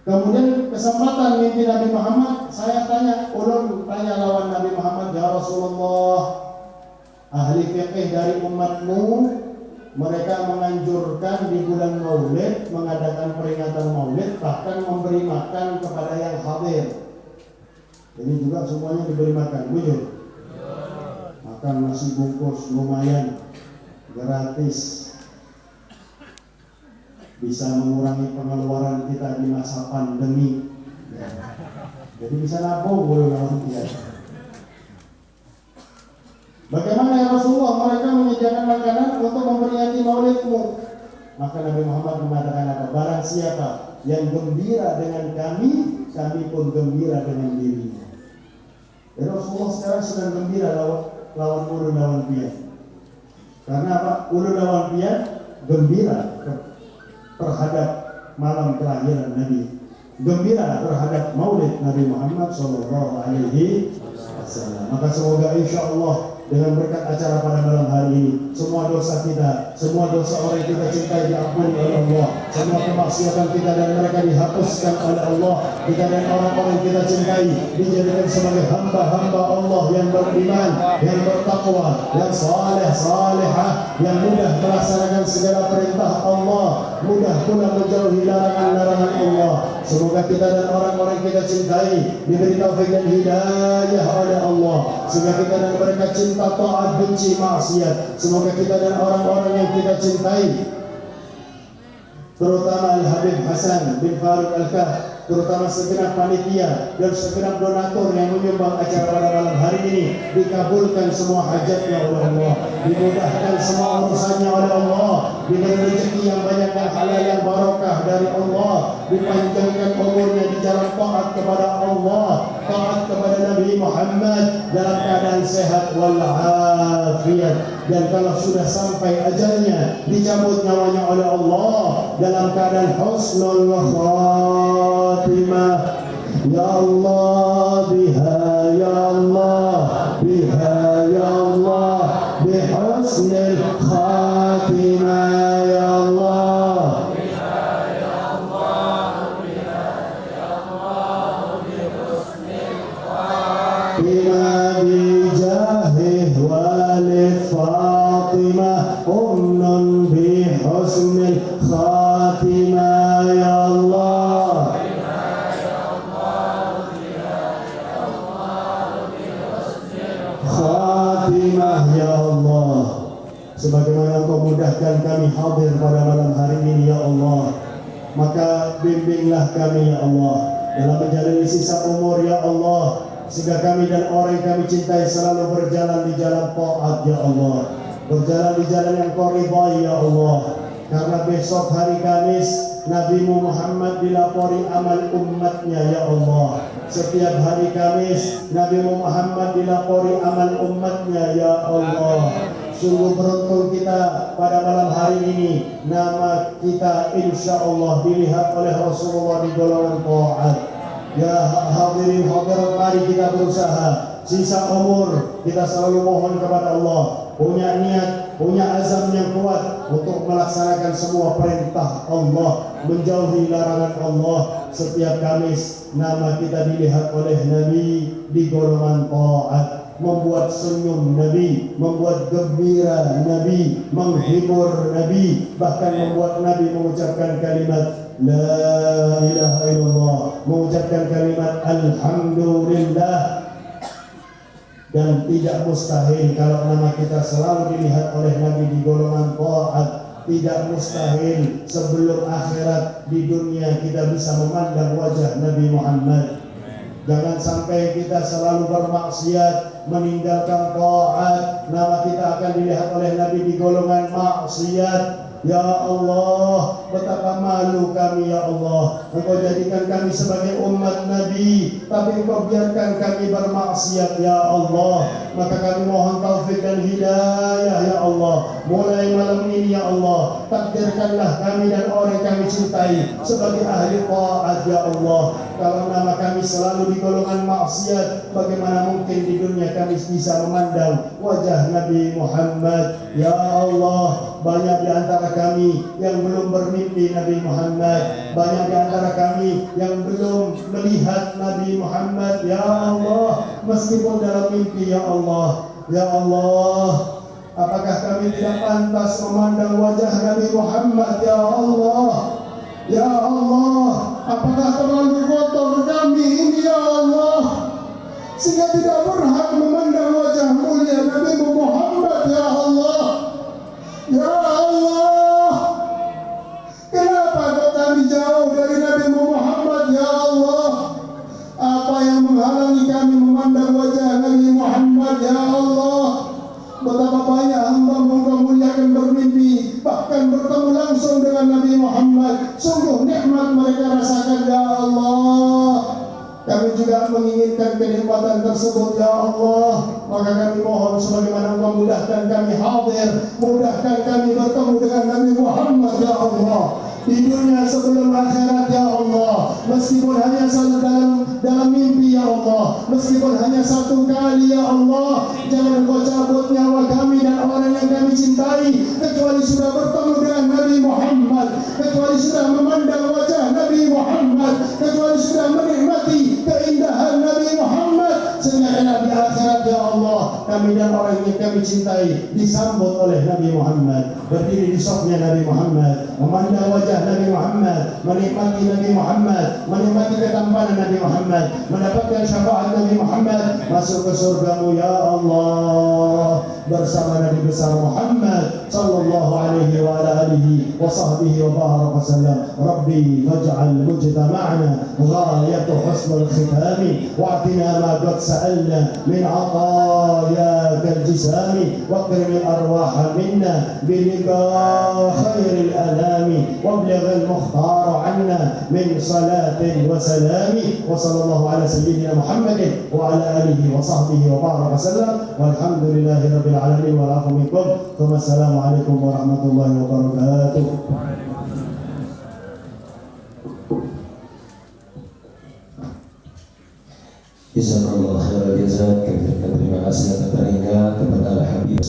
Kemudian kesempatan mimpi Nabi Muhammad, saya tanya, ulun tanya lawan Nabi Muhammad, ya Rasulullah, ahli fiqih dari umatmu, mereka menganjurkan di bulan Maulid mengadakan peringatan Maulid, bahkan memberi makan kepada yang hadir. Ini juga semuanya diberi makan, bujur. Makan nasi bungkus lumayan, gratis. Bisa mengurangi pengeluaran kita di masa pandemi. Jadi bisa nabung boleh lawan dia. Bagaimana ya Rasulullah, mereka menyediakan makanan untuk memperingati maulidmu. Maka Nabi Muhammad mengatakan apa? Barang siapa yang gembira dengan kami, kami pun gembira dengan dirinya. Jadi Rasulullah sekarang sedang gembira lawan ulun lawan pian. Karena apa? Ulun lawan pian gembira terhadap malam kelahiran Nabi, gembira terhadap maulid Nabi Muhammad sallallahu alaihi wasallam. Maka semoga insyaallah dengan berkat acara pada malam hari ini, semua dosa kita, semua dosa orang yang kita cintai diampuni oleh Allah, semua kemaksiatan kita dan mereka dihapuskan oleh Allah. Kita dan orang-orang yang kita cintai dijadikan sebagai hamba-hamba Allah yang beriman, yang bertakwa, yang saleh-salehah, yang mudah melaksanakan segala perintah Allah, mudah pula menjauhi larangan-larangan Allah. Semoga kita dan orang-orang yang kita cintai diberi taufik dan hidayah oleh Allah, sehingga kita dan mereka cinta taat, benci maksiat. Semoga kita dan orang-orang yang kita cintai, terutama Al-Habib Hasan bin Farouk Al-Kah, terutama segenap panitia dan segenap donatur yang menyumbang acara pada malam hari ini, dikabulkan semua hajatnya oleh Allah, dimudahkan semua urusannya oleh Allah, diberi rezeki yang banyak, yang halal, yang barokah dari Allah, dipanjangkan umurnya di jalan taat kepada Allah, taat kepada Nabi Muhammad Muhammad dalam keadaan sehat walafiat. Dan kalau sudah sampai ajalnya, dicabut nyawanya oleh Allah dalam keadaan husnul khatimah. Ya Allah biha, ya Allah biha, ya Allah bihusnil khatimah, ya Allah. Bima bijahih walid Fatimah umnun bihusnil khatimah, ya Allah. Khatimah, ya Allah. Sebagaimana Engkau mudahkan kami hadir pada malam hari ini, ya Allah, maka bimbinglah kami, ya Allah, dalam menjalani sisa umur, ya Allah, sehingga kami dan orang yang kami cintai selalu berjalan di jalan taat, ya Allah, berjalan di jalan yang Kau ridhai, ya Allah. Karena besok hari Kamis Nabi Muhammad dilapori amal umatnya, ya Allah. Setiap hari Kamis Nabi Muhammad dilapori amal umatnya, ya Allah. Sungguh beruntung kita pada malam hari ini, nama kita insya Allah dilihat oleh Rasulullah di golongan taat. Ya hadirin hadirat, mari kita berusaha sisa umur kita selalu mohon kepada Allah, punya niat, punya azam yang kuat untuk melaksanakan semua perintah Allah, menjauhi larangan Allah. Setiap Kamis nama kita dilihat oleh Nabi di golongan taat, membuat senyum Nabi, membuat gembira Nabi, menghibur Nabi, bahkan membuat Nabi mengucapkan kalimat La ilaha illallah, mengucapkan kalimat Alhamdulillah. Dan tidak mustahil kalau nama kita selalu dilihat oleh Nabi di golongan taat. Tidak mustahil sebelum akhirat di dunia kita bisa memandang wajah Nabi Muhammad. Jangan sampai kita selalu bermaksiat, meninggalkan taat, nama kita akan dilihat oleh Nabi di golongan maksiat. Ya Allah, betapa malu kami, ya Allah. Engkau jadikan kami sebagai umat Nabi, tapi Engkau biarkan kami bermaksiat, ya Allah. Maka kami mohon taufik dan hidayah, ya Allah. Mulai malam ini, ya Allah, takdirkanlah kami dan orang yang kami cintai sebagai ahli taat, ya Allah. Kalau nama kami selalu di golongan maksiat, bagaimana mungkin di dunia kami bisa memandang wajah Nabi Muhammad? Ya Allah, banyak di antara kami yang belum bermimpi Nabi Muhammad, banyak di antara kami yang belum melihat Nabi Muhammad. Ya Allah, meskipun dalam mimpi, ya Allah, ya Allah, apakah kami tidak pantas memandang wajah Nabi Muhammad? Ya Allah, ya Allah, apakah terlalu kotor kami ini, ya Allah, sehingga tidak berhak memandang wajah mulia Nabi Muhammad? Ya Allah, ya Allah, kenapa kau kami jauh dari Nabi Muhammad? Ya Allah, apa yang menghalangi kami memandang wajah Nabi Muhammad? Ya Allah, betapa banyak hamba Engkau muliakan bermimpi, bahkan bertemu langsung dengan Nabi Muhammad. Sungguh nikmat mereka rasakan, ya Allah. Kami juga menginginkan kenikmatan tersebut, ya Allah. Maka kami mohon sebagaimana Engkau mudahkan kami hadir, mudahkan kami bertemu dengan Nabi Muhammad, ya Allah, di dunia sebelum akhirat, ya Allah. Meskipun hanya dalam mimpi, ya Allah, meskipun hanya satu kali, ya Allah, jangan Engkau cabut nyawa kami dan orang yang kami cintai, kecuali sudah bertemu dengan Nabi Muhammad, kecuali sudah memandang wajah Nabi Muhammad, kecuali sudah menikmati keindahan Nabi Muhammad, sehingga di akhirat, ya Allah, kami dan orang yang kami cintai disambut oleh Nabi Muhammad, berdiri di sofnya Nabi Muhammad, memandang wajah Nabi Muhammad, menikmati Nabi Muhammad, menikmati ketampanan Nabi Muhammad, mendapatkan syafaat Nabi Muhammad, masuk ke surgamu, ya Allah, bersama Nabi besar Muhammad sallallahu alaihi wa ala alihi wa sahbihi wa baraka sallam. Rabbi faj'al mujtama'ana ghayatu husnul khitami wa'tina ma qad sa'alna min 'ataya يا كالجسام واكرم الأرواح منا بلقاء خير الأنام وابلغ المختار عنا من صلاة وسلام وصلى الله على سيدنا محمد وعلى آله وصحبه وبارك وسلم والحمد لله رب العالمين والعفو منكم ثم السلام عليكم ورحمة الله وبركاته.
Jazakallahu khairal jazaa. Terima kasih atas teringat kepada Al-Habib.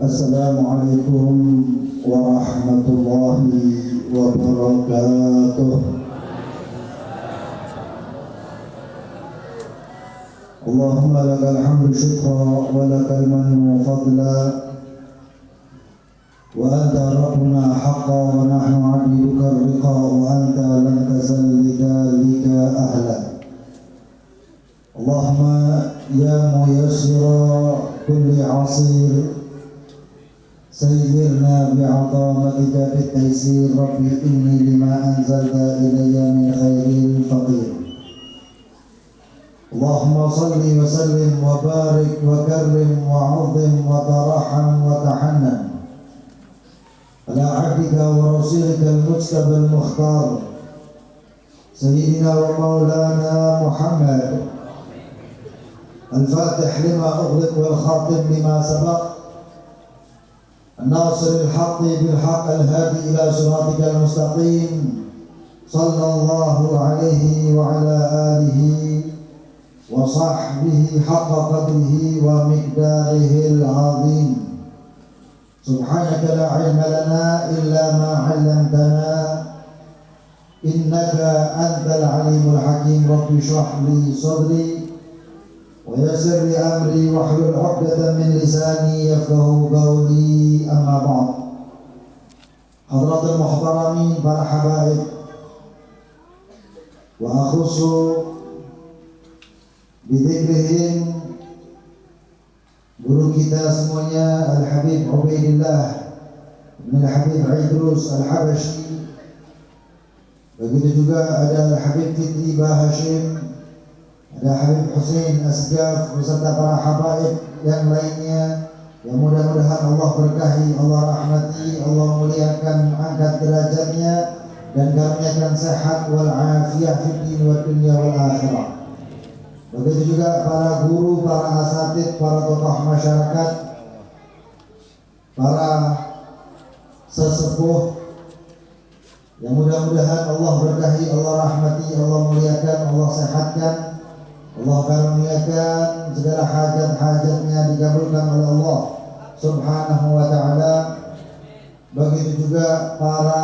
Assalamualaikum warahmatullahi wabarakatuh. Allahumma lakal hamdu syukra wa lakal mannu fadla wa anta rabbuna haqqa wa nahnu abduka riqa wa anta lam tazal lidzalika ahla. Allahumma ya muyassira kulli asir سيرنا بعظمتك بالتيسير ربي إني لما أنزلت إلي من خير فقير. اللهم صل وسلم وبارك وكرم وعظم وترحم وتحنن على عبدك ورسولك المجتبى المختار سيدنا ومولانا محمد الفاتح لما أغلق والخاتم لما سبق الناصر الحق بالحق الهادي إلى صراطك المستقيم صلى الله عليه وعلى آله وصحبه حق قدره ومقداره العظيم. سبحانك لا علم لنا إلا ما علمتنا إنك أنت العليم الحكيم. رب اشرح لي صدري ويسر لي أمري واحلل عقدة من لساني يفقهوا قولي. أما بعد. حضرات المحترمين para habaib, wa akhusu bidzikrihim guru kita semuanya Al-Habib Ubaidillah bin Al-Habib Idrus Al-Habashi. Begitu juga ada Al-Habib Fitri Bah Hashim, ada Habib Hussein Asgaf beserta para habaib yang lainnya yang mudah-mudahan Allah berkahi, Allah rahmati, Allah muliakan, angkat derajatnya dan karuniakan sehat wal afiyah fid din wa dunya wal akhirah. Begitu juga para guru, para asatidz, para tokoh masyarakat, para sesepuh yang mudah-mudahan Allah berkahi, Allah rahmati, Allah muliakan, Allah sehatkan, Allah karuniakan segala hajat-hajatnya dikabulkan oleh Allah Subhanahu wa ta'ala. Begitu juga para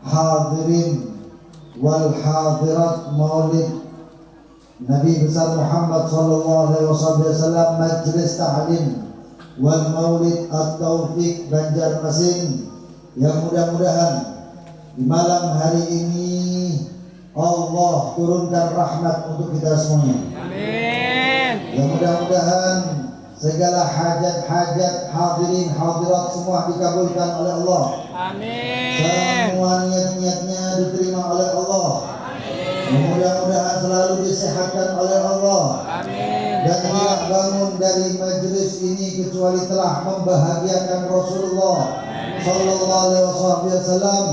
hadirin wal hadirat maulid Nabi besar Muhammad sallallahu alaihi wasallam, majlis ta'lim wal maulid at-taufiq Banjarmasin, yang mudah-mudahan di malam hari ini Allah turunkan rahmat untuk kita semuanya. Amin. Yang mudah-mudahan segala hajat-hajat hadirin hadirat semua dikabulkan oleh Allah. Amin. Semua niat-niatnya diterima oleh Allah. Amin. Mudah-mudahan selalu disehatkan oleh Allah. Amin. Dan tidak bangun dari majelis ini kecuali telah membahagiakan Rasulullah sallallahu alaihi wasallam.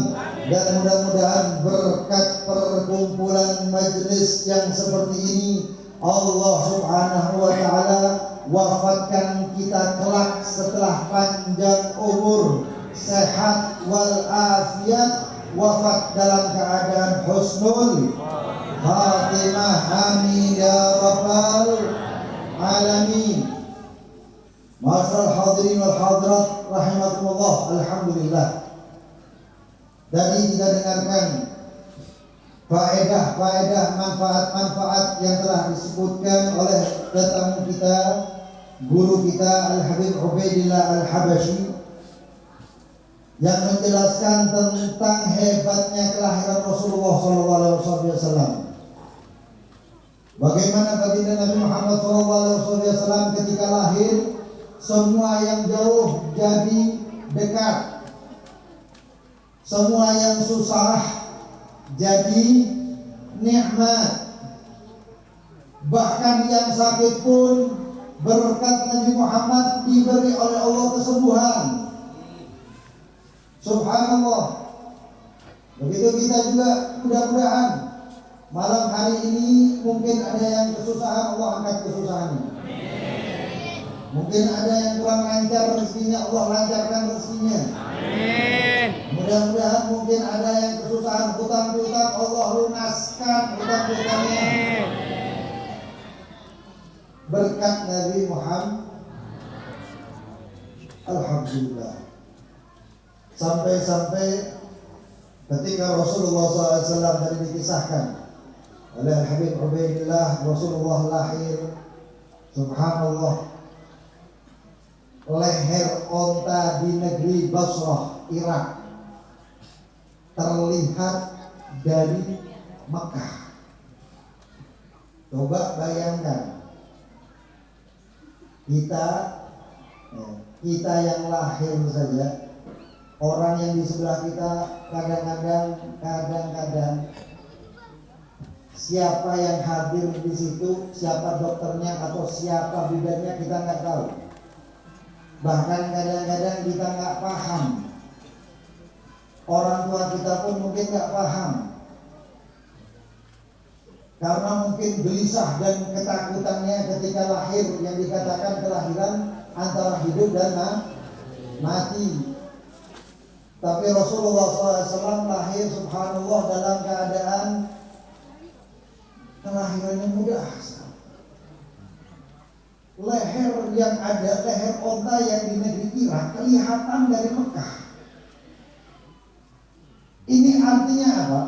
Dan mudah-mudahan berkat perkumpulan majelis yang seperti ini Allah Subhanahu wa ta'ala wafatkan kita kelak setelah panjang umur, sehat wal afiat, wafat dalam keadaan husnul khatimah. Amin ya rabbal alamin. Ma'asyiral hadirin wal hadirat rahimakumullah. Alhamdulillah, tadi kita dengarkan faedah-faedah, manfaat-manfaat yang telah disebutkan oleh tetamu kita guru kita Al-Habib Ubaidillah Al-Habashi yang menjelaskan tentang hebatnya kelahiran Rasulullah SAW. Bagaimana baginda Nabi Muhammad SAW ketika lahir, semua yang jauh jadi dekat, semua yang susah jadi nikmat, bahkan yang sakit pun berkat Nabi Muhammad diberi oleh Allah kesembuhan. Subhanallah. Begitu kita juga mudah-mudahan malam hari ini mungkin ada yang kesusahan, Allah angkat kesusahannya. Mungkin ada yang kurang lancar rezekinya, Allah lancarkan rezekinya. Mudah-mudahan mungkin ada yang kesusahan hutang piutang, Allah lunaskan hutang piutangnya. Berkat Nabi Muhammad. Alhamdulillah. Sampai-sampai ketika Rasulullah SAW tadi dikisahkan oleh Habib Ubaidillah, Rasulullah lahir, subhanallah, leher onta di negeri Basrah, Irak terlihat dari Mekah. Coba bayangkan kita yang lahir saja, orang yang di sebelah kita kadang-kadang siapa yang hadir di situ, siapa dokternya atau siapa bidannya kita nggak tahu. Bahkan kadang-kadang kita nggak paham. Orang tua kita pun mungkin nggak paham. Karena mungkin gelisah dan ketakutannya ketika lahir, yang dikatakan kelahiran antara hidup dan mati. Tapi Rasulullah SAW lahir subhanallah dalam keadaan kelahirannya mudah. Leher yang ada, leher onta yang di negeri Irak kelihatan dari Mekah. Ini artinya apa?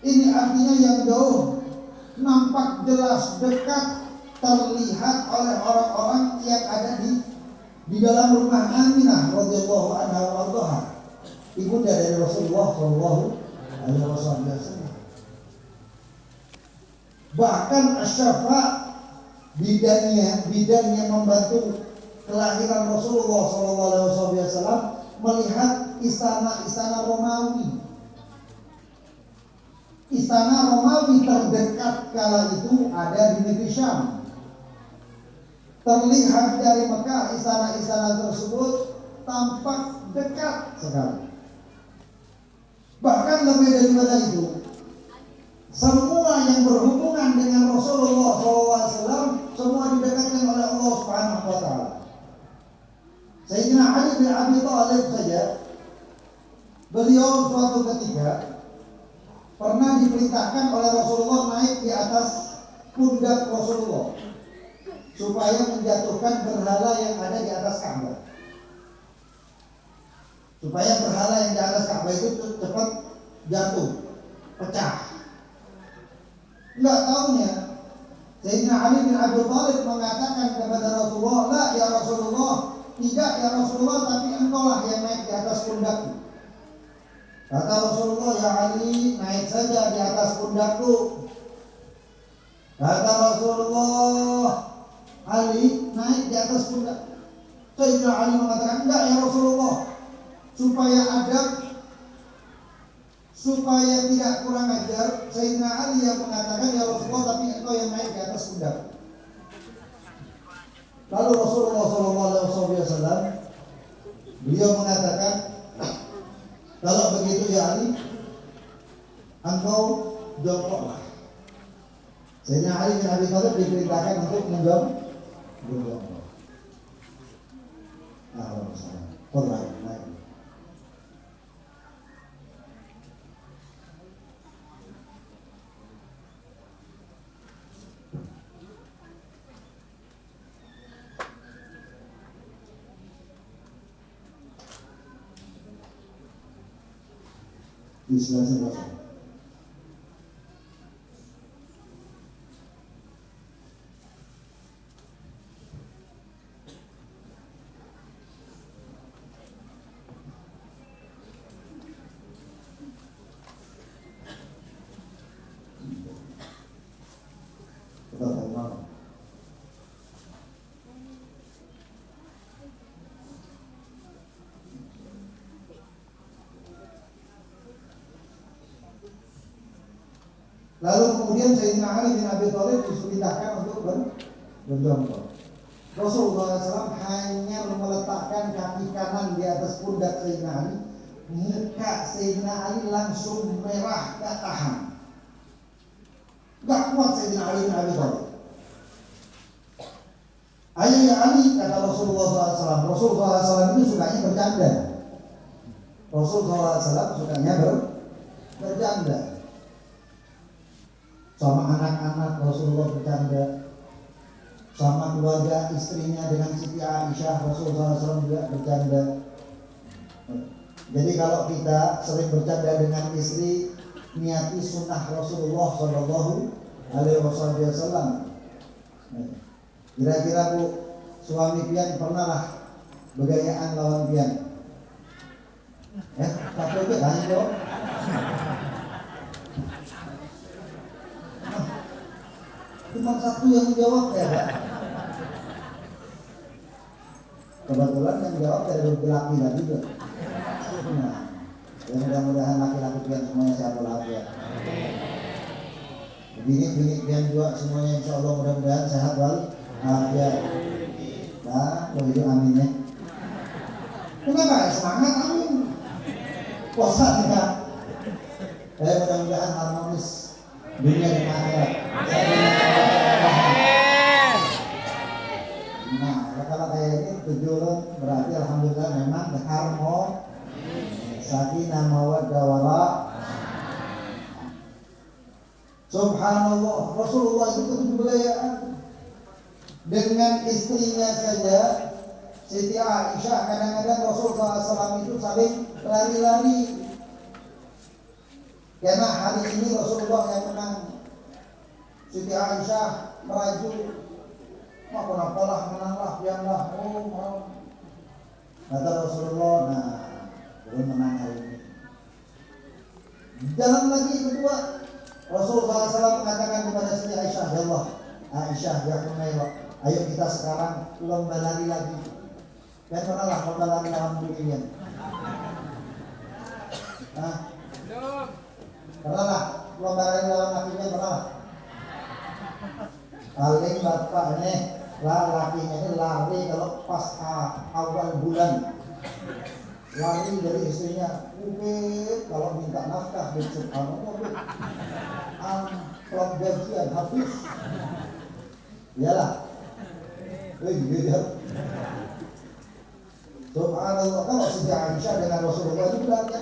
Ini artinya yang jauh nampak jelas dekat terlihat oleh orang-orang yang ada di dalam rumah Aminah radhiyallahu anha warḍaha, ibunda dari Rasulullah sallallahu alaihi wasallam. Bahkan Asy-Syafa' bidannya membantu kelahiran Rasulullah sallallahu alaihi wasallam melihat istana Romawi. Istana Romawi terdekat kala itu ada di negeri Syam. Terlihat dari Mekah, istana-istana tersebut tampak dekat sekali. Bahkan lebih daripada itu, semua yang berhubungan dengan Rasulullah SAW semua didekatkan oleh Allah Subhanahu wa taala. Sayyidina Ali bin Abi Thalib saja, beliau suatu ketika pernah diperintahkan oleh Rasulullah naik di atas pundak Rasulullah supaya menjatuhkan berhala yang ada di atas Ka'bah. Supaya berhala yang di atas Ka'bah itu cepat jatuh, pecah. Enggak tahunya Sayyidina Ali bin Abi Thalib mengatakan kepada Rasulullah, "La ya Rasulullah, tidak ya Rasulullah, tapi engkaulah yang naik di atas pundakku." Kata Rasulullah, "Ya Ali, naik saja di atas pundakku." Kata Rasulullah, "Ali, naik di atas pundak." Sayyidina Ali mengatakan, "Enggak ya Rasulullah, supaya adab, supaya tidak kurang ajar." Sayyidina Ali yang mengatakan, "Ya Rasulullah, tapi engkau yang naik di atas pundak." Lalu Rasulullah SAW beliau mengatakan, "Kalau begitu ya Ali, engkau jongkoklah." Sayyidina Ali bin Abi Thalib diperintahkan untuk menjongkok. Di sebelah sana. Lalu kemudian Sayyidina Ali bin Abi Thalib diperintahkan untuk berjongkok. Rasulullah SAW hanya meletakkan kaki kanan di atas pundak Sayyidina Ali. Muka Sayyidina Ali langsung merah, gak tahan. Gak kuat Sayyidina Ali bin Abi Thalib. Ayo ya Ali, kata Rasulullah SAW. Rasulullah SAW itu sukanya bercanda. Rasulullah SAW sukanya bercanda. Sama anak-anak Rasulullah bercanda, sama keluarga istrinya dengan Siti Aisyah Rasulullah SAW juga bercanda. Jadi kalau kita sering bercanda dengan istri, niati sunnah Rasulullah SAW. Kira-kira Bu, suami pian pernah lah begayaan lawan pian? Satu aja kan jawab. Cuma satu yang menjawab ya Pak. Kebetulan yang menjawab dari laki-laki lagi juga. Nah, ya mudah-mudahan laki-laki pian semuanya sehat walafiat. Bini pian juga semuanya insya Allah mudah-mudahan sehat walafiat. Nah, itu amin ya. Kenapa? Semangat amin. Puasa ya. Mudah-mudahan harmonis dunia dan akhirat. Nah, kalau kayak ini tujuan berarti alhamdulillah memang harmonis. Sakinah mawaddah warahmah. Subhanallah, Rasulullah itu kebudayaan. Dengan istrinya saja Siti Aisyah, kadang-kadang Rasulullah SAW itu saling lari-lari. Karena hari ini Rasulullah yang menang, Siti Aisyah meraju, apalah menanglah, pianlah, kata Rasulullah, nah belum menang hari ini. Jalan lagi kedua, Rasulullah SAW mengatakan kepada Siti Aisyah, ya Allah, Aisyah, ya Humairah, ayo kita sekarang lomba lari lagi. Dan pernahlah lomba lari lawan beginian. Pernahlah lomba lari lawan lakinya, pernahlah. Paling bapak ini lakinya ini lari kalau pas awal bulan, lari dari istrinya, kalau minta nafkah besok amplop gajian habis. Iyalah. Gitu. Subhanallah, kalau Siti Aisyah dengan Rasulullah itu belajar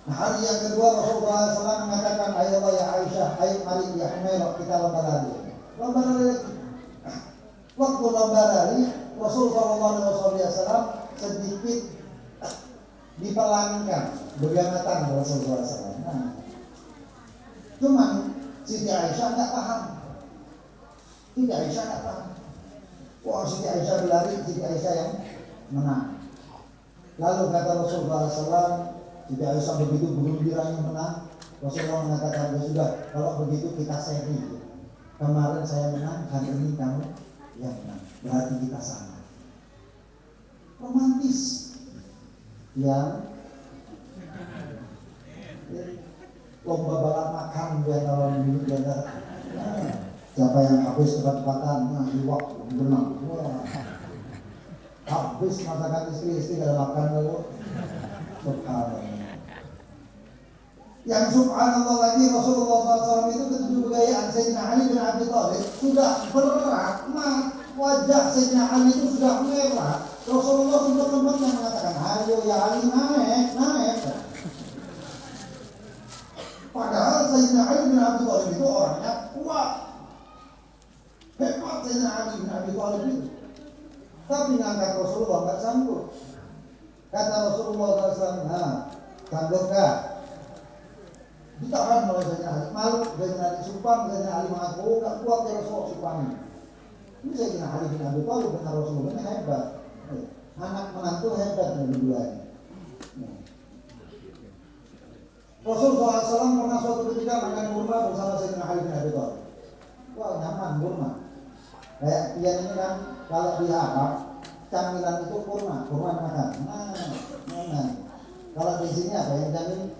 Nah, hari yang kedua Rasulullah SAW mengatakan, ayo ya Aisyah, ayo mari ya Humairah, kita lomba lari. Lomba lari lagi. Waktu lomba lari, Rasulullah SAW sedikit dipelangkan, bergamatan Rasulullah SAW. Nah, cuman Siti Aisyah nggak paham. Siti Aisyah nggak paham. Wah, Siti Aisyah berlari, Siti Aisyah yang menang. Lalu kata Rasulullah SAW, Siti Aisyah begitu bergembiranya menang. Rasulullah mengatakan, ya sudah, kalau begitu kita seri. Kemarin saya menang, hari ini kamu yang menang. Berarti kita sama. Romantis. Yang lomba balap makan biar lawan minum biar. Siapa yang habis cepat-cepatan, liwak, berenang. Wah. Habis masakan istri dalam makan lalu. Subhanallah. Yang subhanallah lagi Rasulullah SAW itu ketujuh kegayaan Sayyidina Ali bin Abi Thalib sudah berat, wajah Sayyidina Ali itu sudah merah. Rasulullah sempat yang mengatakan, ayo ya Ali naik. Padahal Sayyidina Ali bin Abi Thalib itu orangnya kuat. Hebat Sayyidina Ali bin Abi Thalib itu. Tapi ngangkat Rasulullah nggak sanggup. Kata Rasulullah SAW, sanggupkah? Ditahan oleh Sayyidina Ali. Malu Sayyidina Ali sumpah, Sayyidina Ali mengaku nggak kuat ya Rasulullah sumpahnya. Ini Sayyidina Ali bin Abi Thalib dengan Rasulullah ini hebat. Anak menantu hebat dari duanya. Rasulullah SAW pernah suatu ketika makan kurma bersama Sayyidina Ali bin Abi Thalib. Wah, nyaman kurma. Kayak pian ini kan kalau di Arab camilan itu kurma makan. Nah. Kalau di sini apa yang jamin?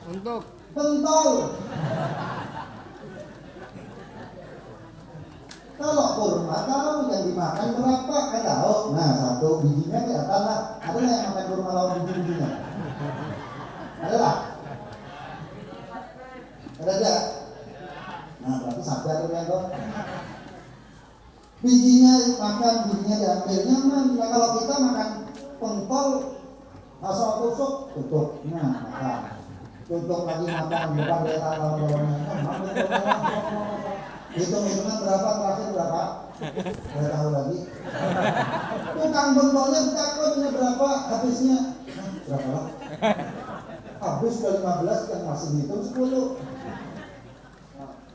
Untuk
pentol. Kalau kurma tahu yang dimakan berapa kan tahu. Nah, satu bijinya kelihatan lah. Ada nggak yang makan kurma lawan biji-bijinya? Ada lah. Ada nggak? Nah, berarti sadar tuh yang kok. Bijinya makan, bijinya diambil nyaman. Nah, kalau kita makan pentol asal tusuk tutup. Nah, makan. Tutup lagi makan bukan dari lawan-lawannya. Hitung-hitungan berapa terakhir berapa? Saya tahu lagi. Tukang pentolnya takutnya berapa habisnya? Berapa lah? Habis udah 15 yang masih dihitung 10.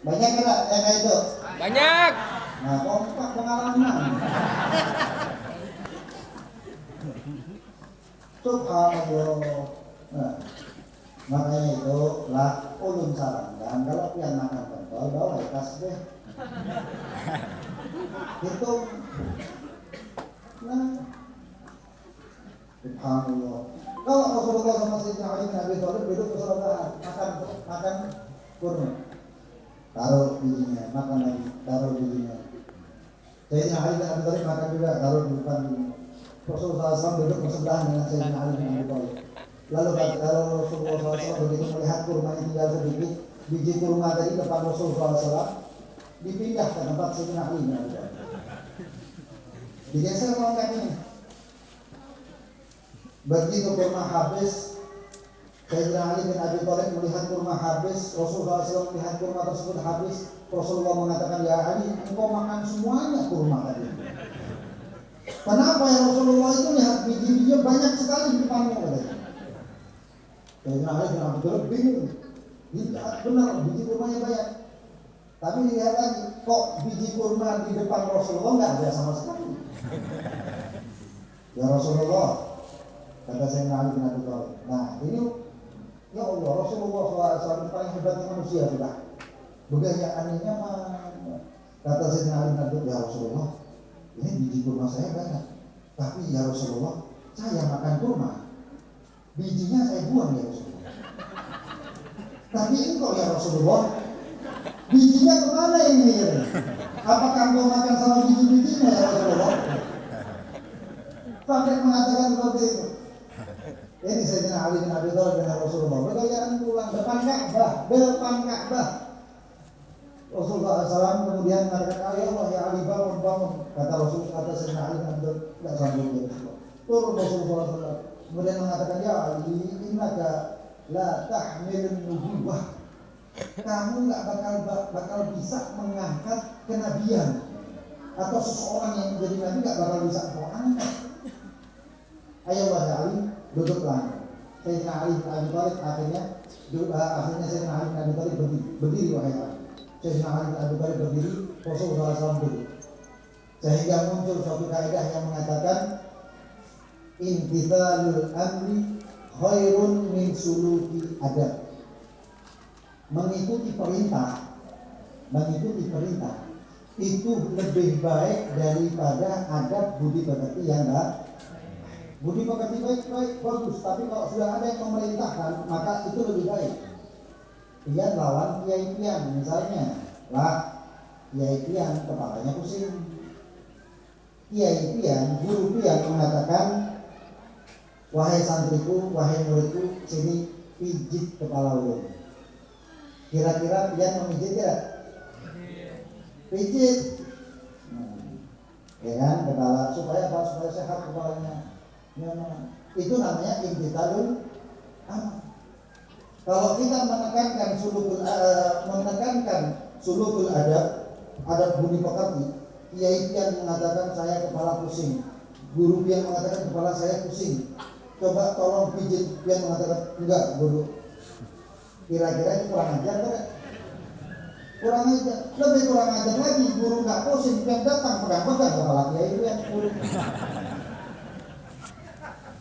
Banyak enggak yang kayak itu?
Banyak.
Nah, kompak pengalaman. Subhanallah. Nah, makanya itu lah ulun sarankan kalau pian makan pentol bawa tas deh. Itu. Nah, subhanallah. Kalau Rasulullah sama Sayyidina Ali bin Abi Thalib duduk bersebelahan makan kurma. Taruh bijinya, makan lagi, taruh bijinya. Sayyidina Ali bin Abi Thalib makan juga, taruh di depan bijinya. Rasulullah SAW duduk bersebelahan dengan Sayyidina Ali bin Abi Thalib. Lalu kalau Rasulullah SAW begitu melihat kurma yang tinggal sedikit, biji kurma tadi depan Rasulullah SAW dipindah ke tempat Sayyidina Ali bin Abi Thalib. Digeser longkangnya. Begitu kurma habis, Sayyidina Ali bin Abi Thalib melihat kurma habis, Rasulullah SAW melihat kurma tersebut habis. Rasulullah mengatakan, ya Ali, engkau makan semuanya kurma tadi. Kenapa ya Rasulullah itu lihat biji-bijinya banyak sekali di depanmu katanya. Sayyidina Ali bin Abi Thalib bingung. Benar, biji kurmanya banyak. Tapi lihat lagi, kok biji kurma di depan Rasulullah nggak ada sama sekali. Ya Rasulullah, kata Sayyidina Ali bin Abi Thalib. Nah ini, ya Allah, Rasulullah SAW paling hebatnya manusia sudah. Begayaannya mana? Kata Sayyidina Ali bin Abi Thalib, ya Rasulullah, ini biji kurma saya banyak. Tapi ya Rasulullah, saya makan kurma, bijinya saya buang ya Rasulullah. Tapi engkau ya Rasulullah, bijinya kemana ini? Apakah engkau makan sama biji-bijinya ya Rasulullah? Sampai mengatakan seperti itu. Ini Sayyidina Ali bin Abi Thalib dengan Rasulullah bergayaan pulang depan Ka'bah. Rasulullah SAW kemudian mengatakan, ya Allah ya Ali bangun. Kata Rasulullah, kata Sayyidina Ali bin Abi Thalib, tidak sambung ya Rasulullah. Turun Rasulullah SAW kemudian mengatakan, ya Ali, innaka la tahmilun nubuwah. Kamu nggak bakal bisa mengangkat kenabian, atau seseorang yang menjadi nabi nggak bakal bisa kau angkat. Ayo wahai Ali, duduklah. Sayyidina Ali bin Abi Thalib akhirnya Sayyidina Ali bin Abi Thalib berdiri wahai Ali. Sayyidina Ali bin Abi Thalib berdiri, Rasulullah SAW duduk. Sehingga muncul suatu kaidah yang mengatakan imtithalul amri khairun min suluki adab. Mengikuti perintah itu lebih baik daripada adab budi pekerti yang enggak. Budi pekerti baik bagus, tapi kalau sudah ada yang memerintahkan maka itu lebih baik. Pian lawan kiai pian misalnya, lah kiai pian kepalanya pusing. Kiai pian, guru pian mengatakan, wahai santriku, wahai muridku, sini pijit kepala ulun. Kira-kira pian memijit tidak? Pijit. Ya kan, kepala supaya sehat kepalanya. Itu namanya imtithalul amr. Kalau kita menekankan sulukul adab budi pekerti, kiai pian mengatakan saya kepala pusing, guru pian mengatakan kepala saya pusing, coba tolong pijit, pian mengatakan enggak guru. Kira-kira itu kurang ajar kan? Kurang ajar, lebih kurang ajar lagi, guru enggak pusing, pian datang pegang-pegang kepala kiai pian guru.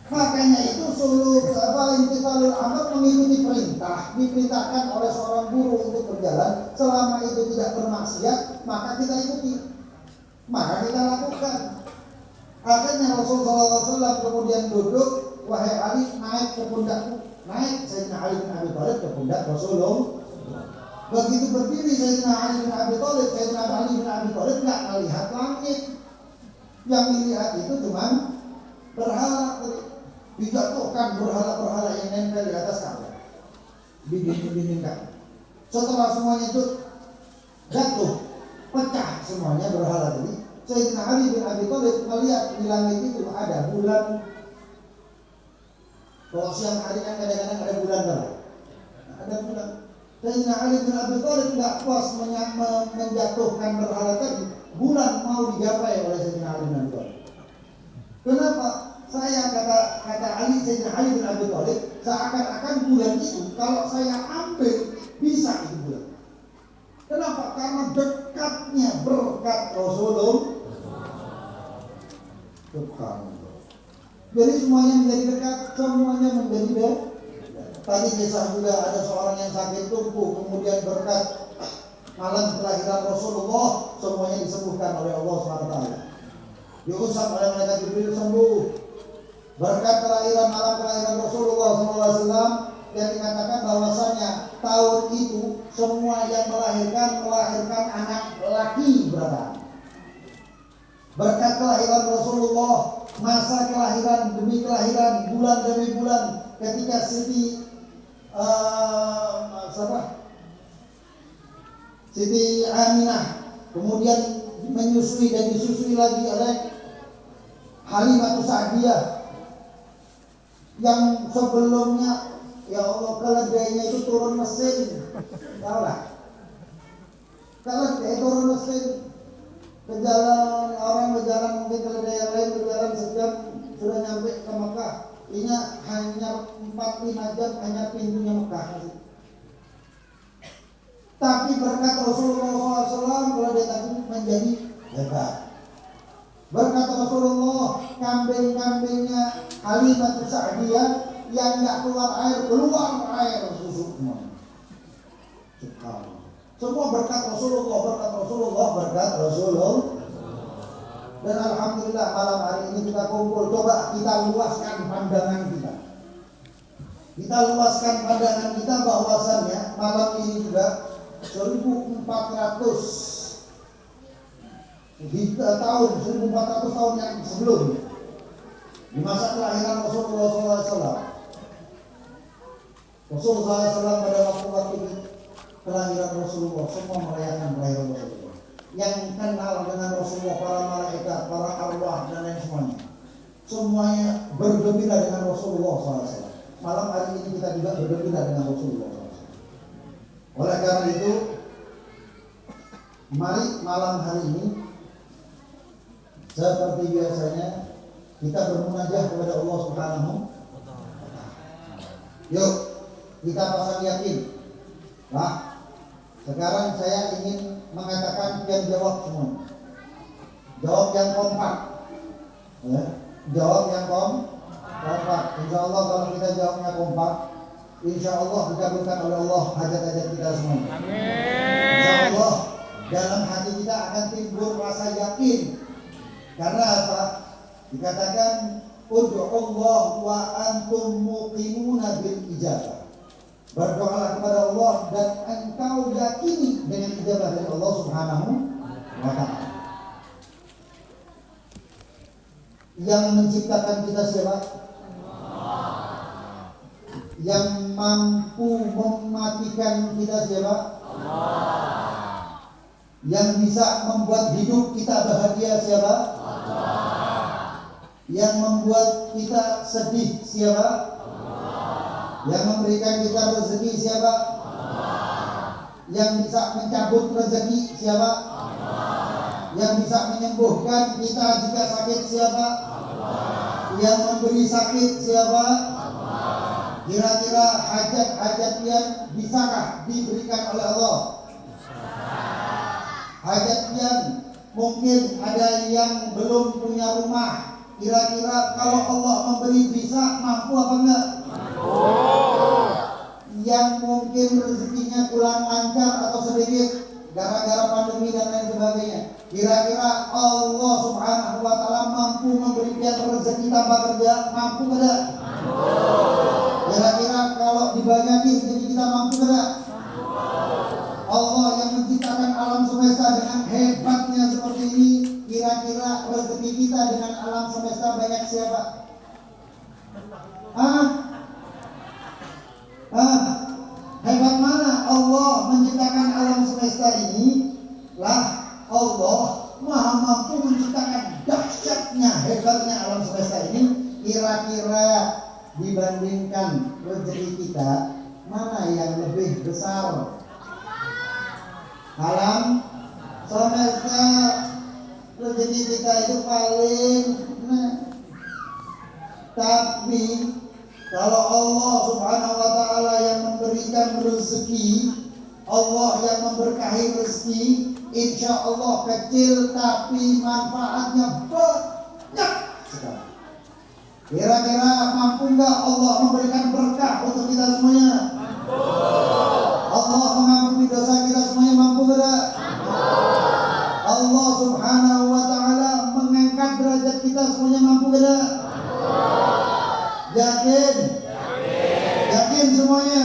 Makanya itu imtithalul amr mengikuti perintah, diperintahkan oleh seorang guru untuk berjalan, selama itu tidak bermaksiat, maka kita ikuti, maka kita lakukan. Akhirnya Rasulullah SAW kemudian duduk, wahai Ali naik ke pundakku, naik Sayyidina Ali bin Abi Thalib ke pundak Rasulullah. Begitu berdiri Sayyidina Ali bin Abi Thalib, Sayyidina Ali bin Abi Thalib nggak melihat langit. Yang dilihat itu cuma berhala, dijatuhkan berhala-berhala yang nempel di atas Ka'bah, di dinding Ka'bah. Setelah semuanya itu jatuh, pecah semuanya berhala tadi, Sayyidina Ali bin Abi Thalib melihat di langit itu ada bulan. Kalau siang hari kan kadang-kadang ada bulan kan? Ada bulan. Sayyidina Ali bin Abi Thalib tidak puas menjatuhkan berhala tadi, bulan mau digapai oleh Sayyidina Ali bin Abi Thalib. Kenapa? Saya kata Sayyidina Ali bin Abi Thalib, seakan-akan bulan itu kalau saya ambil bisa itu bulan. Kenapa? Karena dekatnya berkat Rasulullah. Jadi semuanya menjadi dekat, semuanya menjadi dekat. Tadi kisah juga ada seorang yang sakit tumpuh, kemudian berkat malam kelahiran Rasulullah semuanya disembuhkan oleh Allah SWT. Diusap oleh malaikat Jibril sembuh. Berkat malam kelahiran Rasulullah SAW yang dikatakan bahwasanya tahun itu semua yang melahirkan anak laki berapa? Berkat kelahiran Rasulullah, masa kelahiran demi kelahiran, bulan demi bulan, ketika Siti Aminah kemudian menyusui dan disusui lagi oleh Halimah Sa'diyah yang sebelumnya ya Allah keledainya itu turun mesin, tahu lah, keledai turun mesin, orang berjalan mungkin keledai yang lain berjalan sejam sudah nyampe ke Mekah. Ini hanya 4-5 jam hanya pintunya Mekah. Tapi berkat Rasulullah SAW keledai tadi menjadi hebat. Berkat Rasulullah kambing-kambingnya Halimah Sa'diyah yang nggak keluar air susu semua. Semua berkat Rasulullah. Dan alhamdulillah malam hari ini kita kumpul. Coba kita luaskan pandangan kita. Kita luaskan pandangan kita bahwasannya malam ini juga 1400 tahun yang sebelum di masa kelahiran Rasulullah SAW. Rasulullah SAW pada waktu kelahiran Rasulullah semua merayakan kelahiran Rasulullah. Yang kenal dengan Rasulullah, para malaikat, para arwah dan lain semuanya bergembira dengan Rasulullah SAW. Malam hari ini kita juga bergembira dengan Rasulullah SAW. Oleh karena itu, mari malam hari ini seperti biasanya kita bermunajat kepada Allah Subhanahu wa Ta'ala. Yuk kita pasang yakin. Nah, sekarang saya ingin mengatakan yang jawab semua. Jawab yang kompak. Ya, jawab yang kompak. Insya Allah kalau kita jawabnya kompak, insya Allah dikabulkan oleh Allah hajat-hajat kita semua. Amin. Insya Allah dalam hati kita akan timbul rasa yakin. Karena apa? Dikatakan ud'ullah wa antum muqimuna bil ijabah. Berdoalah kepada Allah dan engkau yakini dengan ijabah dari Allah Subhanahu wa Ta'ala. Yang menciptakan kita siapa? Allah. Yang mampu mematikan kita siapa? Allah. Yang bisa membuat hidup kita bahagia siapa? Allah. Yang membuat kita sedih siapa? Yang memberikan kita rezeki siapa? Allah. Yang bisa mencabut rezeki siapa? Allah. Yang bisa menyembuhkan kita jika sakit siapa? Allah. Yang memberi sakit siapa? Allah. Kira-kira hajat-hajat yang bisakah diberikan oleh Allah? Hajat yang mungkin ada yang belum punya rumah, kira-kira kalau Allah memberi bisa mampu apa enggak? Yang mungkin rezekinya kurang lancar atau sedikit gara-gara pandemi dan lain sebagainya, kira-kira Allah Subhanahu wa Ta'ala mampu memberikan rezeki tanpa kerja, mampu tidak? Kira-kira kita dengan alam semesta banyak siapa? Hebat mana Allah menciptakan alam semesta ini? Lah Allah maha mampu menciptakan dahsyatnya, hebatnya alam semesta ini. Kira-kira dibandingkan rezeki kita, mana yang lebih besar? Alam semesta. Rezeki kita itu paling tapi kalau Allah subhanahu wa ta'ala yang memberikan rezeki, Allah yang memberkahi rezeki, insya Allah kecil tapi manfaatnya banyak sekali. Kira-kira mampu nggak Allah memberikan berkah untuk kita semuanya? Mampu. Allah mengampuni dosa kita semuanya, mampu nggak? Allah subhanahu wa ta'ala mengangkat derajat kita semuanya, mampu nggak? Yakin? Yakin semuanya?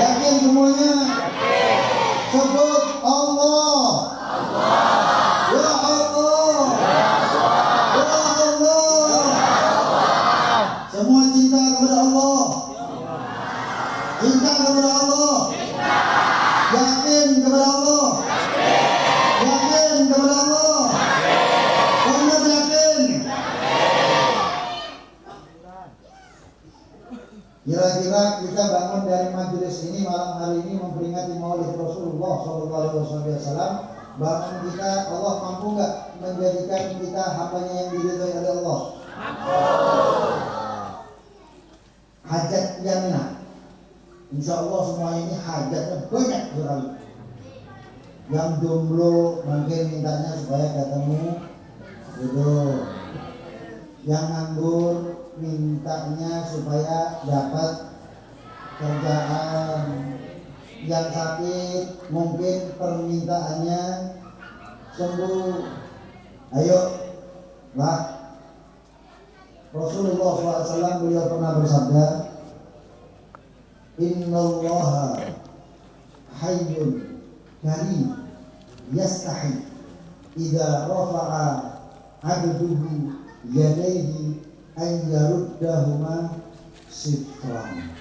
Yakin semuanya? Sebut Allah. Ya Allah. Ya Allah. Semua cinta kepada Allah. Cinta kepada Allah. Yakin kepada Allah. Yakin kepada Allah. Benar yakin? Kira-kira kita bangun dari majelis ini malam hari ini memperingati Maulid Rasulullah SAW. Bangun kita, Allah mampu nggak menjadikan kita hambanya yang diridhoi oleh Allah? Mampu. Hajat jannah. Insya Allah semua ini hajatnya banyak sekali. Yang jomblo mungkin mintanya supaya ketemu jodoh. Yang nganggur mintanya supaya dapat kerjaan. Yang sakit mungkin permintaannya sembuh. Ayo lah. Rasulullah SAW beliau pernah bersabda, Innallaha hayyun karim yastahi idza rafa'a abduhu yadayhi an yaruddahuma sifran.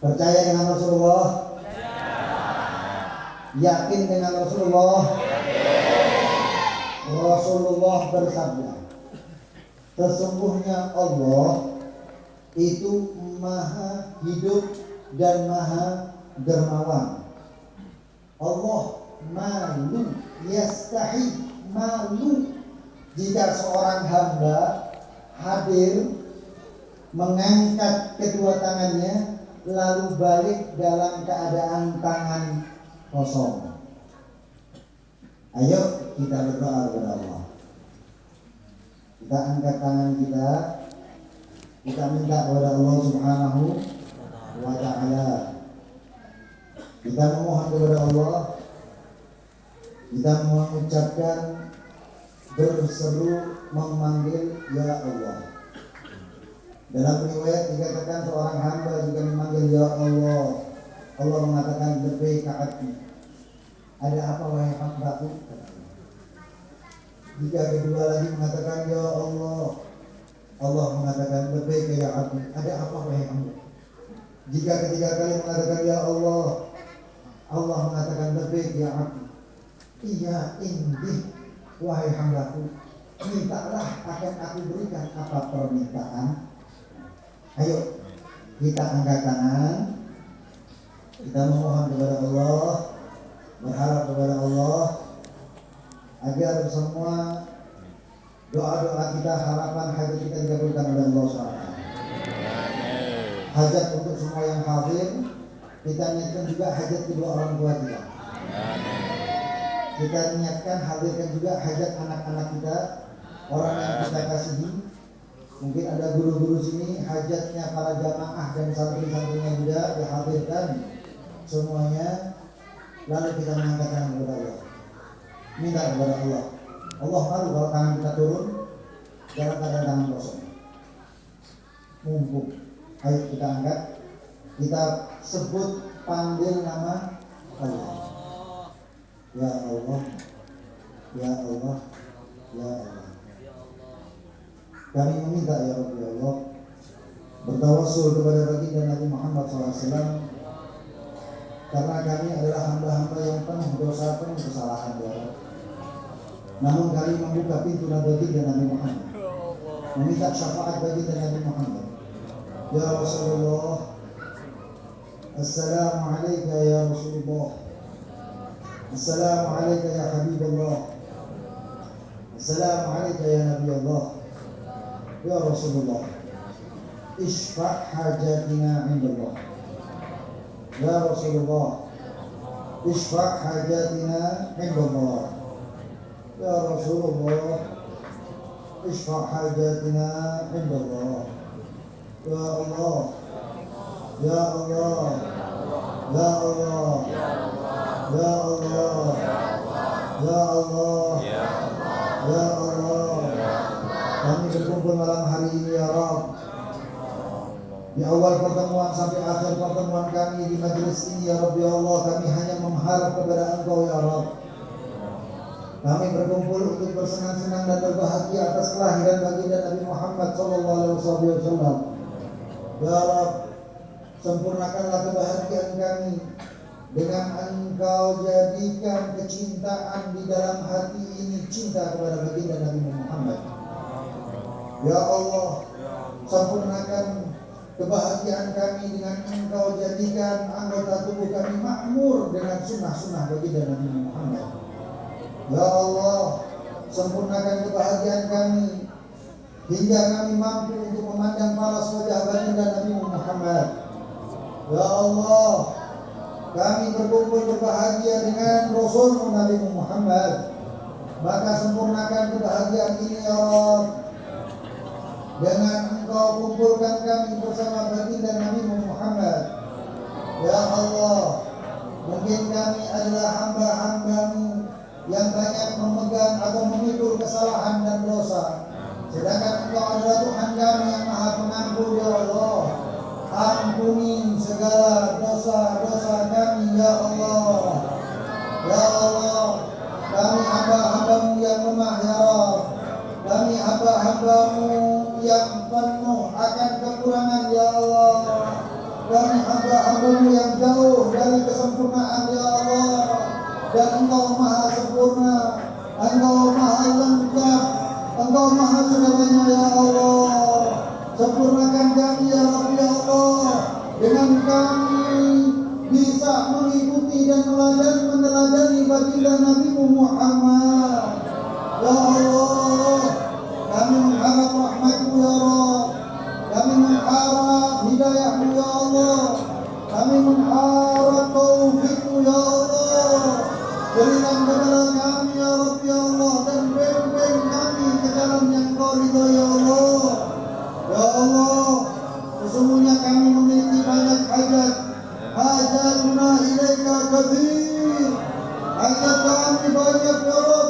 Percaya dengan Rasulullah? Yakin dengan Rasulullah? Rasulullah bersabda, sesungguhnya Allah itu maha hidup dan maha dermawan. Allah malu, yastahi, malu jika seorang hamba hadir mengangkat kedua tangannya lalu balik dalam keadaan tangan kosong. Ayo kita berdoa kepada Allah. Kita angkat tangan kita, kita minta kepada Allah Subhanahu wa ta'ala. Kita memohon kepada Allah, kita mengucapkan berseru memanggil ya Allah. Dalam riwayat dikatakan seorang hamba jika memanggil ya Allah, Allah mengatakan lebih kaatnya. Ada apa wahai hambaku? Jika kedua lagi mengatakan ya Allah, Allah mengatakan lebih ya aku. Ada apa wahai hamba? Jika ketiga kali mengatakan ya Allah, Allah mengatakan lebih ya aku. Iya indih wahai hambaku, mintalah akan aku berikan apa permintaan. Ayo kita angkat tangan, kita memohon kepada Allah, berharap kepada Allah agar semua doa-doa kita, harapan, hajat kita dikabulkan oleh Allah SWT. Hajat untuk semua yang hadir, kita niatkan juga hajat kedua orang tua kita. Kita niatkan hadirkan juga hajat anak-anak kita, orang yang kita kasihi. Mungkin ada guru-guru sini, hajatnya para jamaah dan santri-santrinya juga dihadirkan semuanya. Lalu kita mengangkat tangan kepada Allah, minta kepada Allah. Allah malu kalau tangan kita turun dalam keadaan tangan kosong. Mumpung, ayo kita angkat, kita sebut, panggil nama Allah. Ya Allah, Ya Allah, Ya Allah. Kami meminta ya Rabbi Allah, bertawassul kepada baginda Nabi Muhammad SAW, karena kami adalah hamba-hamba yang penuh dosa, penuh kesalahan ya Allah. Namun kami membuka pintu baginda Nabi Muhammad, meminta syafaat baginda Nabi Muhammad. Ya Rasulullah, Assalamualaikum ya Rasulullah, Assalamualaikum ya Habibullah, Assalamualaikum ya Nabi Allah. Ya Rasulullah, isfa' hajatina indallah. Ya Rasulullah, isfa' hajatina indallah. Ya Rasulullah, isfa' hajatina indallah. Ya Allah, Ya Allah, Ya Allah, Ya Allah, Ya Allah, Ya Allah. Kami berkumpul malam hari ini ya Rabb. Di awal pertemuan sampai akhir pertemuan kami di majelis ini ya Rabbi Allah, kami hanya mengharap kepada Engkau ya Rabb. Kami berkumpul untuk bersenang-senang dan berbahagia atas kelahiran baginda Nabi Muhammad SAW. Ya Rabb, sempurnakanlah kebahagiaan kami dengan Engkau jadikan kecintaan di dalam hati ini cinta kepada baginda Nabi Muhammad. Ya Allah, sempurnakan kebahagiaan kami dengan Engkau jadikan anggota tubuh kami makmur dengan sunnah-sunnah baginda Nabi Muhammad. Ya Allah, sempurnakan kebahagiaan kami hingga kami mampu untuk memandang paras wajah baginda Nabi Muhammad. Ya Allah, kami berkumpul berbahagia dengan Rasul Nabi Muhammad. Maka sempurnakan kebahagiaan ini ya Rabb, dengan Engkau kumpulkan kami bersama baginda Nabi Muhammad. Ya Allah, mungkin kami adalah hamba-hamba-Mu yang banyak memegang atau memikul kesalahan dan dosa, sedangkan Engkau adalah Tuhan kami yang Maha Pengampun ya Allah. Ampuni segala dosa-dosa kami ya Allah. Ya Allah, kami hamba-hamba-Mu yang lemah ya Rabb. Kami hamba-hamba-Mu yang penuh akan kekurangan ya Allah. Kami hamba-hamba-Mu yang jauh dari kesempurnaan ya Allah. Dan Engkau Maha sempurna, Engkau Maha lengkap, Engkau Maha segalanya ya Allah. Sempurnakan kami ya Rabbi Allah, dengan kami bisa mengikuti dan meneladani baginda Nabi Muhammad. Ya Allah, kami mengharap rahmat-Mu ya Rabb, kami mengharap hidayah-Mu ya Allah, kami mengharap taufik-Mu ya Allah. Berikan kepada kami ya Rabbi Allah, dan bimbing kami ke jalan yang Kau ridhoi ya Allah. Ya Allah, sesungguhnya kami memiliki banyak hajat. Hajatuna ilaika katsir. Hajat kami banyak ya Rabb,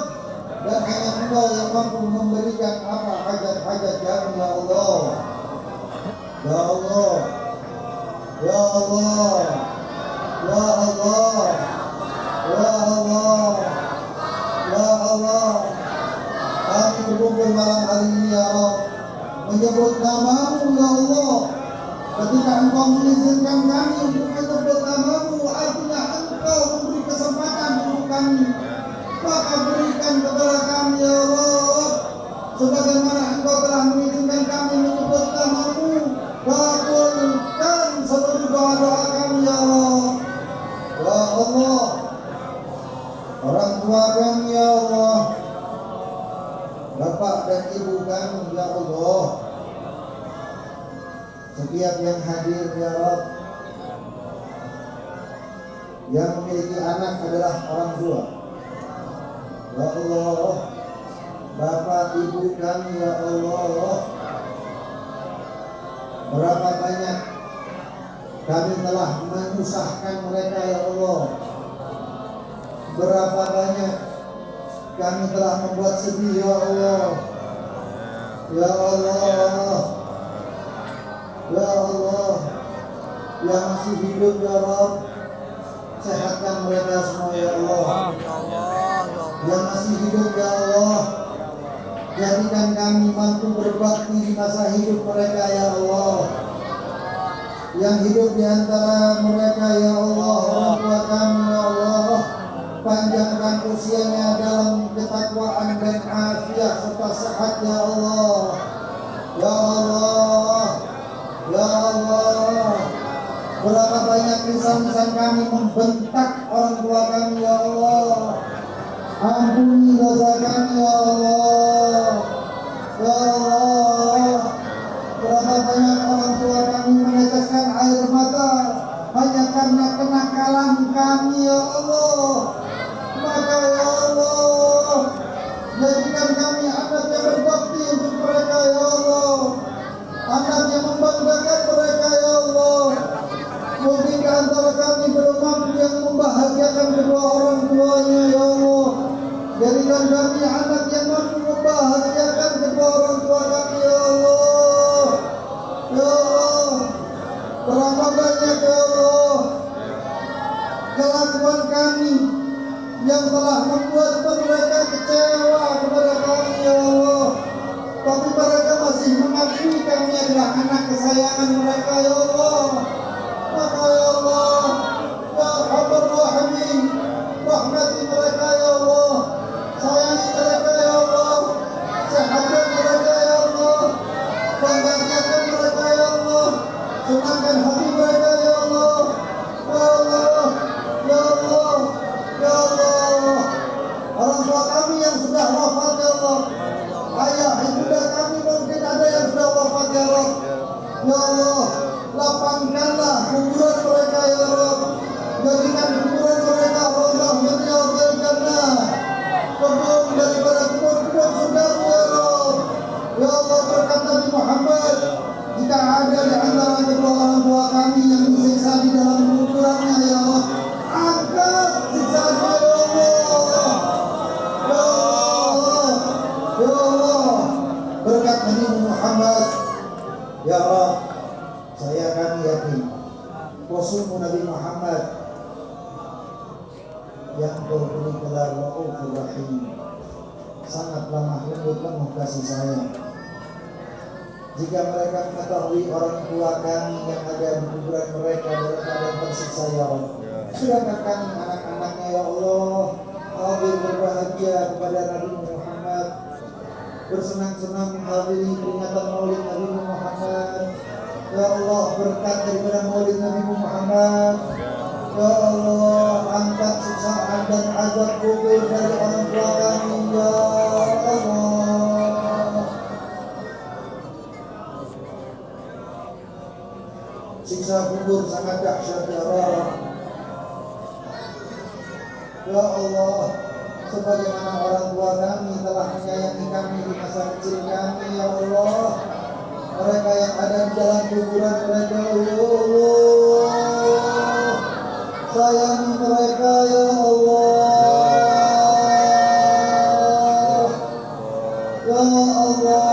dan hanya Engkau yang mampu memberikan apa hajat-hajat kami ya Allah. Ya Allah, Ya Allah, Ya Allah, Ya Allah, Ya Allah. Kami berkumpul malam hari ini ya Rabb, menyebut nama-Mu ya Allah. Ketika Engkau mengizinkan kami untuk menyebut nama-Mu, artinya Engkau memberi kesempatan untuk kami. Maka berikan kepada kami ya Allah, sebagaimana Engkau telah mengizinkan kami menyebut nama-Mu. Kabulkan seluruh doa-doa kami ya Allah. Ya Allah, orang tua kami ya Allah, bapak dan ibu kami ya Allah, setiap yang hadir ya Rabb, yang memiliki anak adalah orang tua. Ya Allah, bapak ibu kami ya Allah, berapa banyak kami telah menyusahkan mereka ya Allah. Berapa banyak kami telah membuat sedih ya Allah. Ya Allah, Ya Allah, yang masih hidup ya Rabb, sehatkan mereka semua ya Allah. Yang masih hidup ya Allah, Jadikan kami mampu berbakti di masa hidup mereka ya Allah. Yang hidup di antara mereka ya Allah, orang tua kami ya Allah, panjangkan usianya dalam ketakwaan dan afiat serta sehat ya Allah. Ya Allah, ya Allah. Berapa banyak lisan-lisan kami membentak orang tua kami ya Allah. Ampuni dosa kami ya Allah. Ya Allah. Berapa banyak orang tua kami meneteskan air mata hanya karena kenakalan kami ya Allah. Maka ya Allah, jadikan kami anak yang berbakti untuk mereka ya Allah. Anak yang membanggakan mereka ya Allah. Mungkin di antara kami belum mampu yang membahagiakan kedua orang tuanya ya Allah. Jadikan kami anak yang mampu membahagiakan kedua orang tua kami ya Allah. Ya Allah, berapa banyak ya Allah kelakuan kami yang telah membuat mereka kecewa kepada kami ya Allah. Tapi mereka masih mengakui kami adalah anak kesayangan mereka ya Allah. Maka ya Allah, ya Arhamar Rahimin, rahmati mereka ya Allah, sayangi mereka ya Allah, sehatkan mereka ya Allah, banggakan mereka ya Allah, senangkan hati mereka ya Allah. Ya Allah, ya Allah, ya Allah. Orang tua kami yang sudah wafat ya Allah, ayah ibunda kami mungkin ada yang sudah wafat ya Allah. Ya Allah, lapangkanlah kuburan mereka ya Allah. Jadikan kuburan mereka rodah min riyadil jannah, kebun daripada kebun-kebun surgamu ya Allah. Ya Allah, berkat Nabi Muhammad, jika ada di antara kedua orang tua kami yang disiksa di dalam kuburannya ya Allah, angkat siksanya ya Allah. Ya Allah, ya Allah, berkat Nabi Muhammad ya Allah. Saya kami yakin Rasulmu Nabi Muhammad yang berbudi gelar Raufur Rahim, sangat lemah lembut penuh kasih sayang. Jika mereka mengetahui orang tua kami yang ada di kuburan mereka dalam keadaan tersiksa ya Allah, sedangkan kami anak-anaknya ya Allah hadir berbahagia kepada Nabi Muhammad, bersenang-senang menghadiri peringatan Maulid Nabi Muhammad. Ya Allah, berkat daripada Maulid Nabi Muhammad, ya Allah, angkat siksaan dan azab kubur dari orang tua kami ya Allah. Siksa kubur sangat dahsyat ya Allah. Ya Allah, sebagaimana orang tua kami telah menyayangi kami di masa kecil kami ya Allah, mereka yang ada di dalam kuburan mereka ya Allah, sayangi mereka ya Allah. Ya Allah,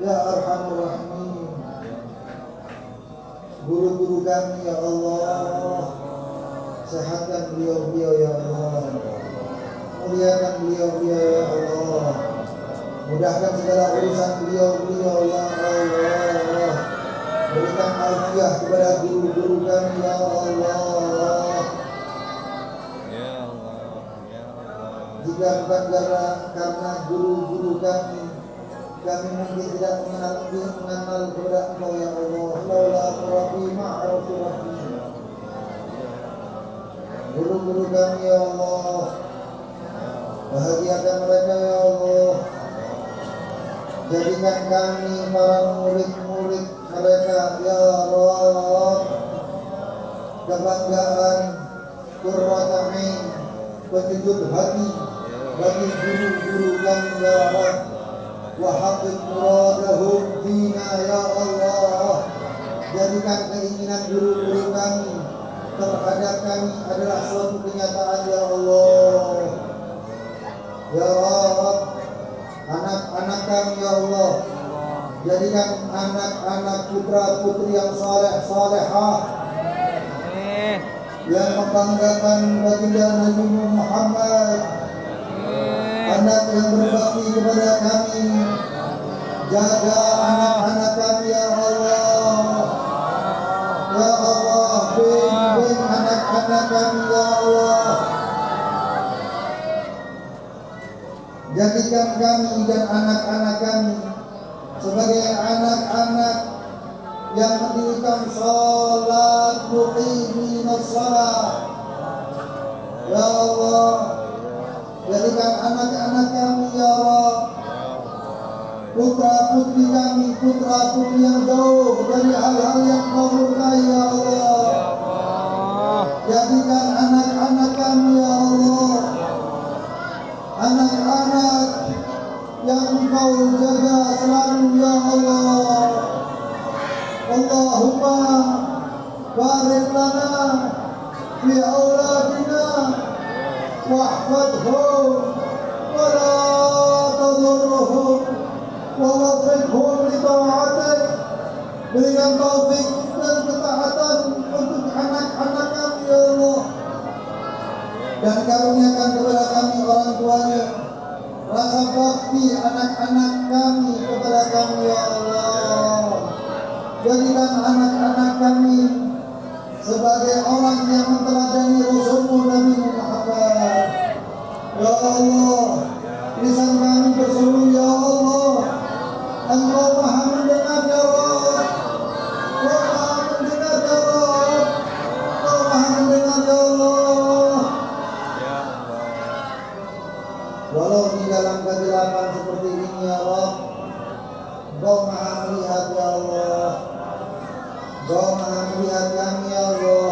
ya Arhamar Rahimin, guru-guru kami ya Allah, sehatkan beliau-beliau ya Allah, muliakan beliau-beliau ya Allah, mudahkan segala urusan beliau-beliau ya Allah, berikan afiah kepada guru-guru kami ya Allah. Jika bukan karena guru-guru kami mungkin tidak mengenal kepada Engkau ya Allah. Laula rabbi ma'arfu rabbi. Guru-guru kami ya Allah, bahagiakan mereka ya Allah. Jadikan kami para murid-murid mereka ya Allah kebanggaan, qurrata ain, penyejuk hati bagi guru-guru kami ya Allah. Wa haqqi muradahum fina ya Allah. Jadikan keinginan guru-guru kami terhadap kami adalah suatu kenyataan ya Allah. Ya Rabb, anak-anak kami ya Allah, jadikan anak-anak putra putri yang saleh salehah, yang membanggakan baginda Nabi Muhammad, anak yang berbakti kepada kami, jaga anak-anak kami ya Allah, ya Allah, bimbing anak-anak kami ya Allah, jadikan kami dan anak-anak kami sebagai anak-anak yang mendirikan salat, muqimin salat ya Allah. Jadikan anak-anak kami ya Allah, putra putri kami, putra putri yang jauh dari hal-hal yang kau murkai ya Allah. Jadikan anak-anak kami ya Allah, anak-anak yang kau jaga selalu ya Allah. Allahumma barik lana fi auladina wahfadhum wa la tadurruhum wa waffiqhum li ta'atik. Berikan taufik dan ketaatan untuk anak-anak kami ya Allah, dan karuniakan kepada kami orang tuanya rasa bakti anak-anak kami kepada kami ya Allah. Jadikan anak-anak kami sebagai orang yang menteladani Rasulmu Nabi Muhammad ya Allah. Lisan kami berseru ya Allah, Engkau maha mendengar ya Allah, Engkau maha mendengar ya Allah, Engkau maha mendengar ya Allah. Walau di dalam kegelapan seperti ini ya Allah, Engkau maha melihat ya Allah, Engkau maha melihat kami ya Allah.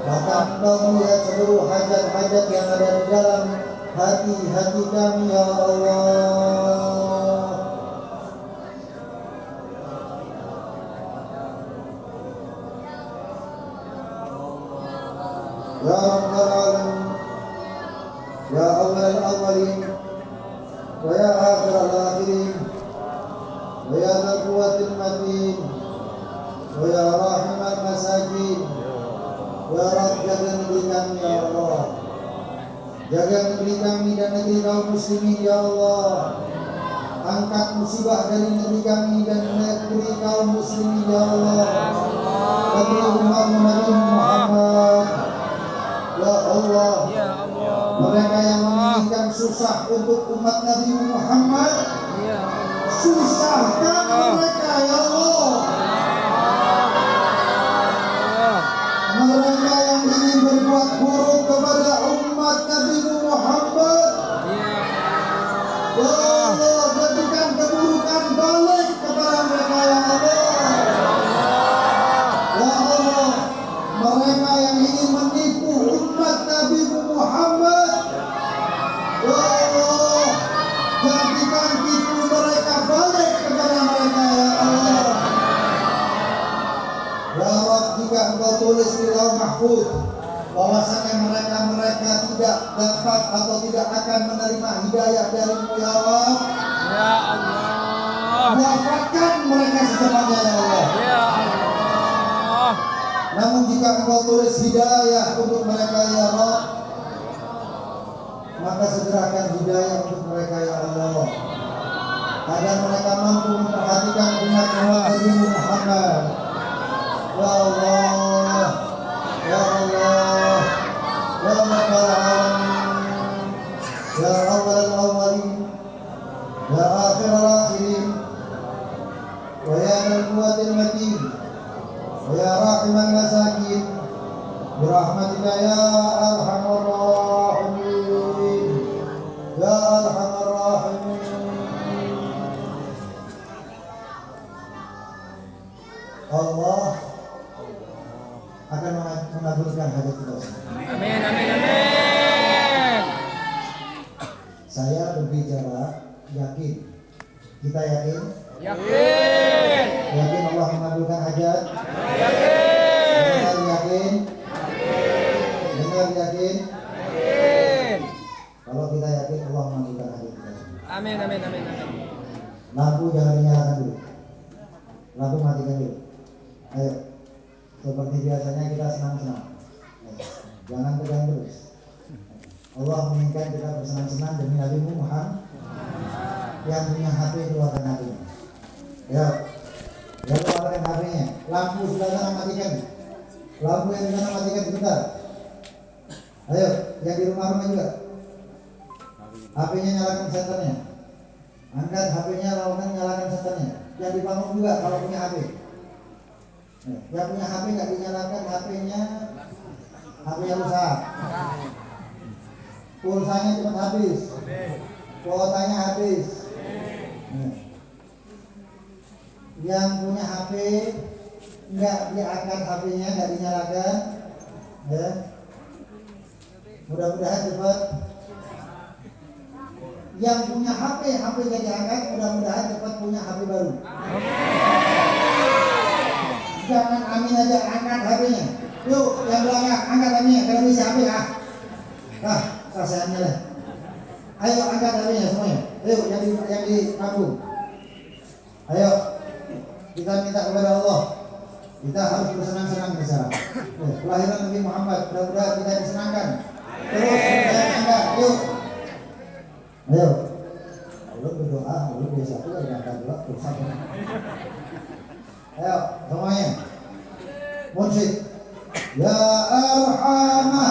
Bahkan Engkau melihat seluruh hajat-hajat yang ada di dalam hati-hati kami ya Allah. Ya Rabbal Alamin, ya awal al-awwalin wa ya akhir al-akhirin wa ya dzal quwwatil matin wa ya rahim al-masakin. Ya Rabb, jaga negeri kami ya Allah, jaga negeri kami dan negeri kaum muslimin ya Allah. Angkat musibah dari negeri kami dan negeri kaum muslimin ya Allah. Negeri umat Nabi Muhammad ya Allah. Mereka yang menginginkan susah untuk umat Nabi Muhammad, susahkan mereka ya Allah. Mereka yang ingin berbuat buruk kepada umat Nabi Muhammad, ya Allah, jadikan keburukan balik kepada mereka ya Allah. Ya Allah, mereka yang ingin menipu umat Nabi Muhammad, ya Allah, jadikan tipu mereka balik kepada mereka ya Allah. Ya Allah, jika Engkau tulis di Lauh Mahfuz bahwasanya mereka tidak dapat atau tidak akan menerima hidayah darimu ya Allah, ya Allah, wafatkan mereka secepatnya ya Allah. Ya Allah. Namun jika Engkau tulis hidayah untuk mereka ya Allah, maka segerakan hidayah untuk mereka ya Allah, agar mereka mampu memperhatikan umat-umat Nabi Muhammad. Ya Allah, ya Allah, ya Rabbal Alamin, ya awwal al-awwalin, ya akhir al-akhirin, wa ya dzal quwwatil matin, wa ya rahim al-masakin, bi rahmatika ya arhamar rahimin, ya arhamar rahimin. Allah akan mengabulkan hajat kita.
Amin, amin, amin.
Saya berbicara yakin. Kita yakin?
Yakin.
Yakin Allah mengabulkan hajat?
Yakin.
Benar yakin? Benar yakin?
Yakin.
Kalau kita yakin Allah mengabulkan hajat kita.
Amin, amin, amin, amin.
Lampu jangan dinyalakan dulu. Lampu matikan dulu. Ayo. Seperti biasanya kita senang-senang. Jangan pegang terus. Allah menginginkan kita bersenang-senang demi Nabi Muhammad. Yang punya HP keluarkan HP-nya. Ya keluarkan HP-nya. Lampu sudah sana matikan. Lampu yang di sana matikan sebentar. Ayo, yang di rumah-rumah juga. HP-nya nyalakan senternya. Angkat HP-nya, lakukan nyalakan senternya. Yang di panggung juga kalau punya HP. Yang punya HP nggak dinyalakan HP-nya rusak. Pulsanya cepat habis. Kuotanya habis. Yang punya HP nggak diangkat HP-nya, nggak dinyalakan, ya. Mudah-mudahan cepat. Yang punya HP-nya diangkat, mudah-mudahan cepat punya HP baru. Jangan amin aja, angkat HP-nya. Yuk, yang belakang angkat HP-nya, kalau bisa HP ah. Kasihannya lah. Ayo angkat HP-nya semuanya. Ayo yang di kampung. Ayo. Kita minta kepada Allah. Kita harus bersenang-senang bersama. Kelahiran Nabi Muhammad, mudah-mudahan kita disenangkan. Terus angkat, yuk. Ayo. Allah berdoa, Allah biasa itu lagi angkat doa bersama. Ayo, semuanya. Munsyid. Ya Arhamah